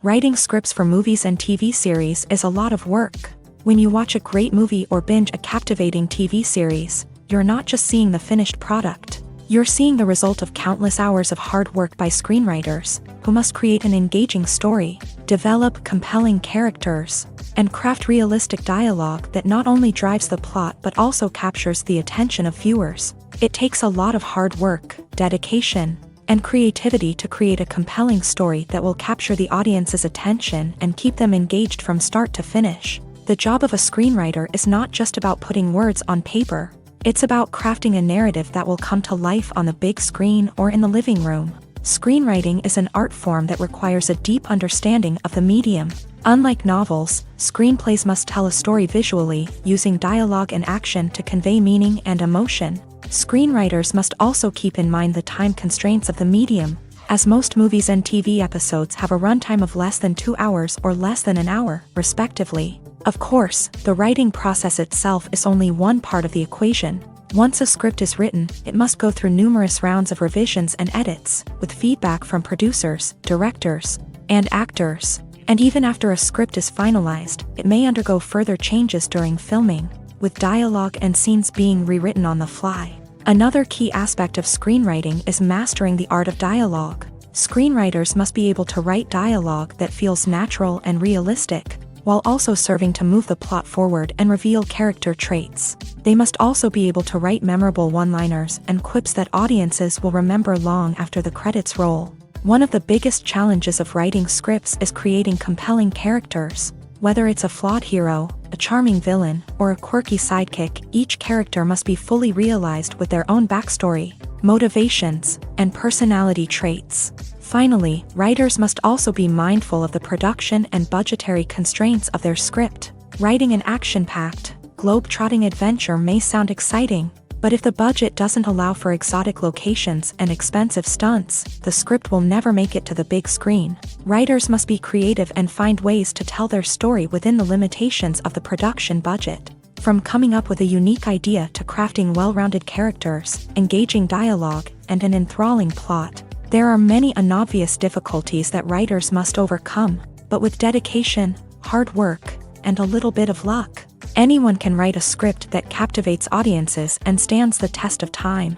Writing scripts for movies and TV series is a lot of work. When you watch a great movie or binge a captivating TV series, you're not just seeing the finished product. You're seeing the result of countless hours of hard work by screenwriters, who must create an engaging story, develop compelling characters, and craft realistic dialogue that not only drives the plot but also captures the attention of viewers. It takes a lot of hard work, dedication, and creativity to create a compelling story that will capture the audience's attention and keep them engaged from start to finish. The job of a screenwriter is not just about putting words on paper. It's about crafting a narrative that will come to life on the big screen or in the living room. Screenwriting is an art form that requires a deep understanding of the medium. Unlike novels, screenplays must tell a story visually, using dialogue and action to convey meaning and emotion. Screenwriters must also keep in mind the time constraints of the medium, as most movies and TV episodes have a runtime of less than 2 hours or less than an hour, respectively. Of course, the writing process itself is only one part of the equation. Once a script is written, it must go through numerous rounds of revisions and edits, with feedback from producers, directors, and actors. And even after a script is finalized, it may undergo further changes during filming, with dialogue and scenes being rewritten on the fly. Another key aspect of screenwriting is mastering the art of dialogue. Screenwriters must be able to write dialogue that feels natural and realistic, while also serving to move the plot forward and reveal character traits. They must also be able to write memorable one-liners and quips that audiences will remember long after the credits roll. One of the biggest challenges of writing scripts is creating compelling characters. Whether it's a flawed hero, a charming villain, or a quirky sidekick, each character must be fully realized with their own backstory, motivations, and personality traits. Finally, writers must also be mindful of the production and budgetary constraints of their script. Writing an action-packed, globe-trotting adventure may sound exciting, but if the budget doesn't allow for exotic locations and expensive stunts, the script will never make it to the big screen. Writers must be creative and find ways to tell their story within the limitations of the production budget. From coming up with a unique idea to crafting well-rounded characters, engaging dialogue, and an enthralling plot, there are many unobvious difficulties that writers must overcome, but with dedication, hard work, and a little bit of luck, anyone can write a script that captivates audiences and stands the test of time.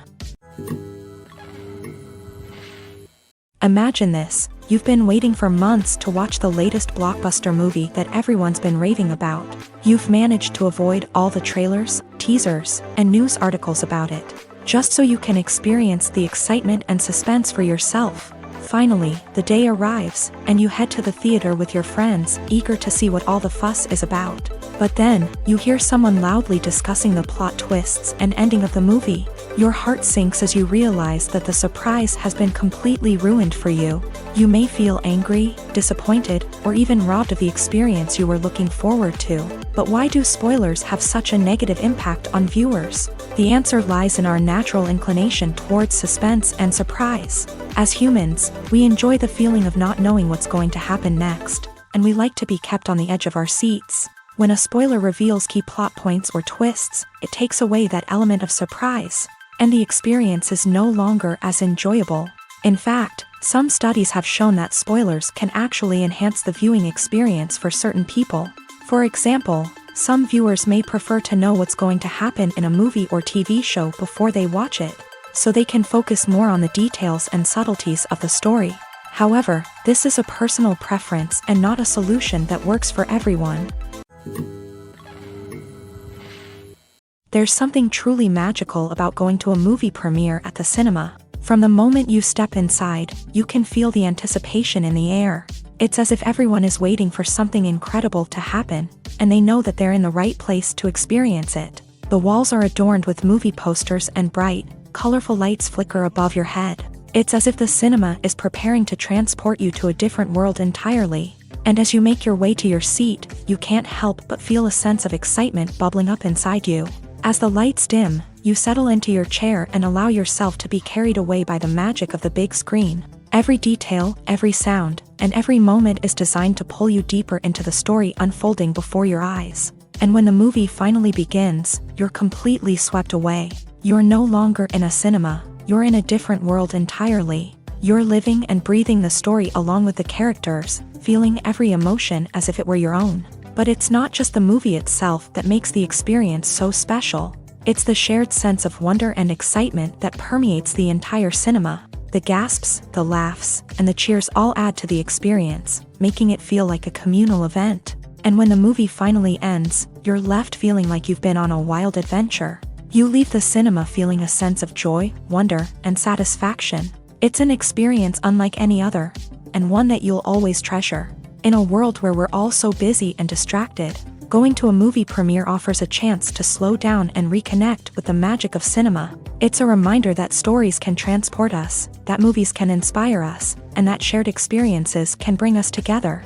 Imagine this: you've been waiting for months to watch the latest blockbuster movie that everyone's been raving about. You've managed to avoid all the trailers, teasers, and news articles about it, just so you can experience the excitement and suspense for yourself. Finally, the day arrives, and you head to the theater with your friends, eager to see what all the fuss is about. But then, you hear someone loudly discussing the plot twists and ending of the movie. Your heart sinks as you realize that the surprise has been completely ruined for you. You may feel angry, disappointed, or even robbed of the experience you were looking forward to. But why do spoilers have such a negative impact on viewers? The answer lies in our natural inclination towards suspense and surprise. As humans, we enjoy the feeling of not knowing what's going to happen next, and we like to be kept on the edge of our seats. When a spoiler reveals key plot points or twists, it takes away that element of surprise, and the experience is no longer as enjoyable. In fact, some studies have shown that spoilers can actually enhance the viewing experience for certain people. For example, some viewers may prefer to know what's going to happen in a movie or TV show before they watch it, so they can focus more on the details and subtleties of the story. However, this is a personal preference and not a solution that works for everyone. There's something truly magical about going to a movie premiere at the cinema. From the moment you step inside, you can feel the anticipation in the air. It's as if everyone is waiting for something incredible to happen, and they know that they're in the right place to experience it. The walls are adorned with movie posters and bright, colorful lights flicker above your head. It's as if the cinema is preparing to transport you to a different world entirely. And as you make your way to your seat, you can't help but feel a sense of excitement bubbling up inside you. As the lights dim, you settle into your chair and allow yourself to be carried away by the magic of the big screen. Every detail, every sound, and every moment is designed to pull you deeper into the story unfolding before your eyes. And when the movie finally begins, you're completely swept away. You're no longer in a cinema, you're in a different world entirely. You're living and breathing the story along with the characters, feeling every emotion as if it were your own. But it's not just the movie itself that makes the experience so special. It's the shared sense of wonder and excitement that permeates the entire cinema. The gasps, the laughs, and the cheers all add to the experience, making it feel like a communal event. And when the movie finally ends, you're left feeling like you've been on a wild adventure. You leave the cinema feeling a sense of joy, wonder, and satisfaction. It's an experience unlike any other, and one that you'll always treasure. In a world where we're all so busy and distracted, going to a movie premiere offers a chance to slow down and reconnect with the magic of cinema. It's a reminder that stories can transport us, that movies can inspire us, and that shared experiences can bring us together.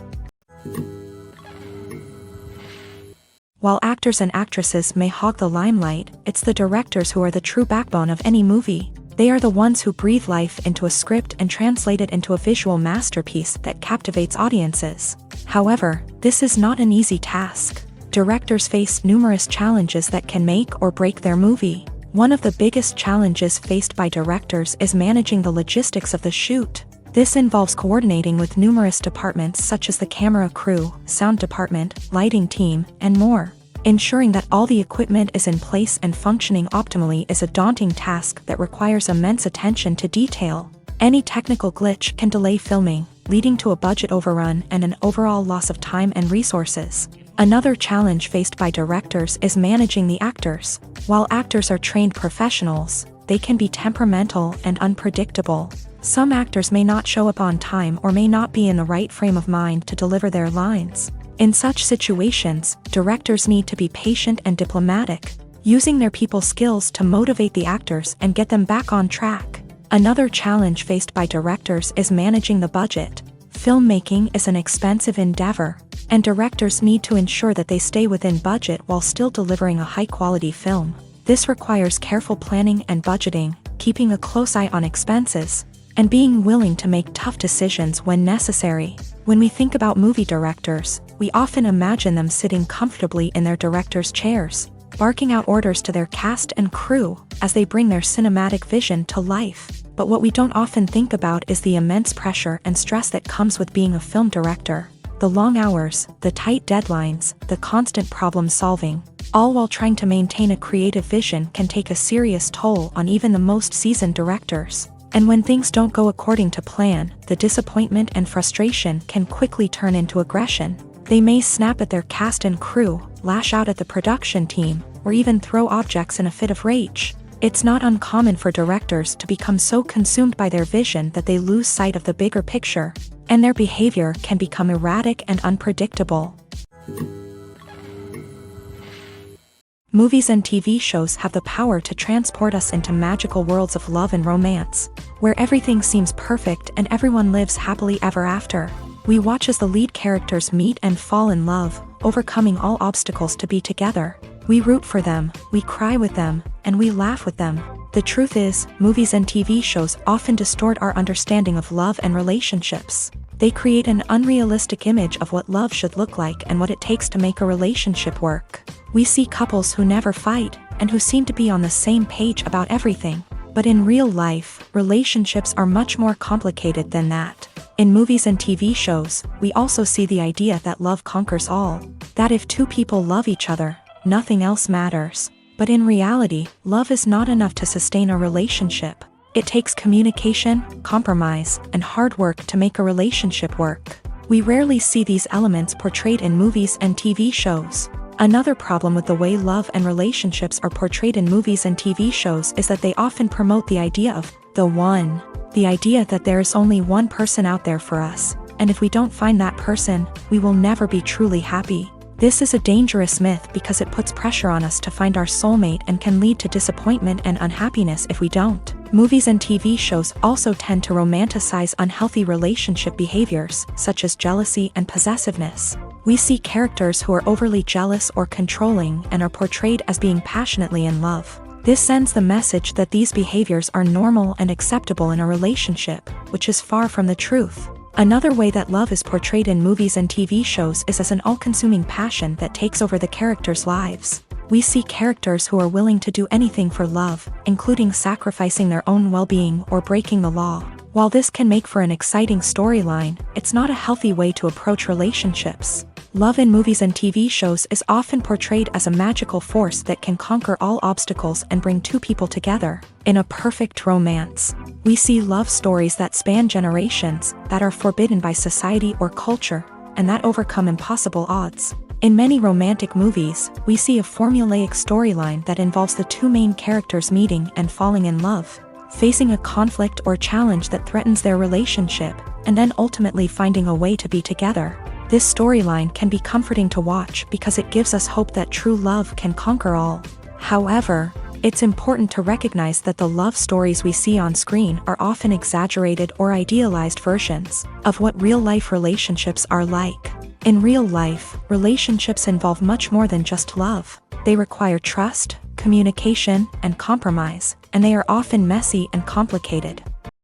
While actors and actresses may hog the limelight, it's the directors who are the true backbone of any movie. They are the ones who breathe life into a script and translate it into a visual masterpiece that captivates audiences. However, this is not an easy task. Directors face numerous challenges that can make or break their movie. One of the biggest challenges faced by directors is managing the logistics of the shoot. This involves coordinating with numerous departments such as the camera crew, sound department, lighting team, and more. Ensuring that all the equipment is in place and functioning optimally is a daunting task that requires immense attention to detail. Any technical glitch can delay filming, leading to a budget overrun and an overall loss of time and resources. Another challenge faced by directors is managing the actors. While actors are trained professionals, they can be temperamental and unpredictable. Some actors may not show up on time or may not be in the right frame of mind to deliver their lines. In such situations, directors need to be patient and diplomatic, using their people skills to motivate the actors and get them back on track. Another challenge faced by directors is managing the budget. Filmmaking is an expensive endeavor, and directors need to ensure that they stay within budget while still delivering a high-quality film. This requires careful planning and budgeting, keeping a close eye on expenses, and being willing to make tough decisions when necessary. When we think about movie directors, we often imagine them sitting comfortably in their director's chairs, barking out orders to their cast and crew as they bring their cinematic vision to life. But what we don't often think about is the immense pressure and stress that comes with being a film director. The long hours, the tight deadlines, the constant problem solving, all while trying to maintain a creative vision can take a serious toll on even the most seasoned directors. And when things don't go according to plan, the disappointment and frustration can quickly turn into aggression. They may snap at their cast and crew, lash out at the production team, or even throw objects in a fit of rage. It's not uncommon for directors to become so consumed by their vision that they lose sight of the bigger picture, and their behavior can become erratic and unpredictable. Movies and TV shows have the power to transport us into magical worlds of love and romance, where everything seems perfect and everyone lives happily ever after. We watch as the lead characters meet and fall in love, overcoming all obstacles to be together. We root for them, we cry with them, and we laugh with them. The truth is, movies and TV shows often distort our understanding of love and relationships. They create an unrealistic image of what love should look like and what it takes to make a relationship work. We see couples who never fight, and who seem to be on the same page about everything. But in real life, relationships are much more complicated than that. In movies and TV shows, we also see the idea that love conquers all. That if two people love each other, nothing else matters. But in reality, love is not enough to sustain a relationship. It takes communication, compromise, and hard work to make a relationship work. We rarely see these elements portrayed in movies and TV shows. Another problem with the way love and relationships are portrayed in movies and TV shows is that they often promote the idea of the one. The idea that there is only one person out there for us, and if we don't find that person, we will never be truly happy. This is a dangerous myth because it puts pressure on us to find our soulmate and can lead to disappointment and unhappiness if we don't. Movies and TV shows also tend to romanticize unhealthy relationship behaviors, such as jealousy and possessiveness. We see characters who are overly jealous or controlling and are portrayed as being passionately in love. This sends the message that these behaviors are normal and acceptable in a relationship, which is far from the truth. Another way that love is portrayed in movies and TV shows is as an all-consuming passion that takes over the characters' lives. We see characters who are willing to do anything for love, including sacrificing their own well-being or breaking the law. While this can make for an exciting storyline, it's not a healthy way to approach relationships. Love in movies and TV shows is often portrayed as a magical force that can conquer all obstacles and bring two people together in a perfect romance. We see love stories that span generations, that are forbidden by society or culture, and that overcome impossible odds. In many romantic movies, we see a formulaic storyline that involves the two main characters meeting and falling in love, facing a conflict or challenge that threatens their relationship, and then ultimately finding a way to be together. This storyline can be comforting to watch because it gives us hope that true love can conquer all. However, it's important to recognize that the love stories we see on screen are often exaggerated or idealized versions of what real-life relationships are like. In real life, relationships involve much more than just love. They require trust, communication, and compromise, and they are often messy and complicated.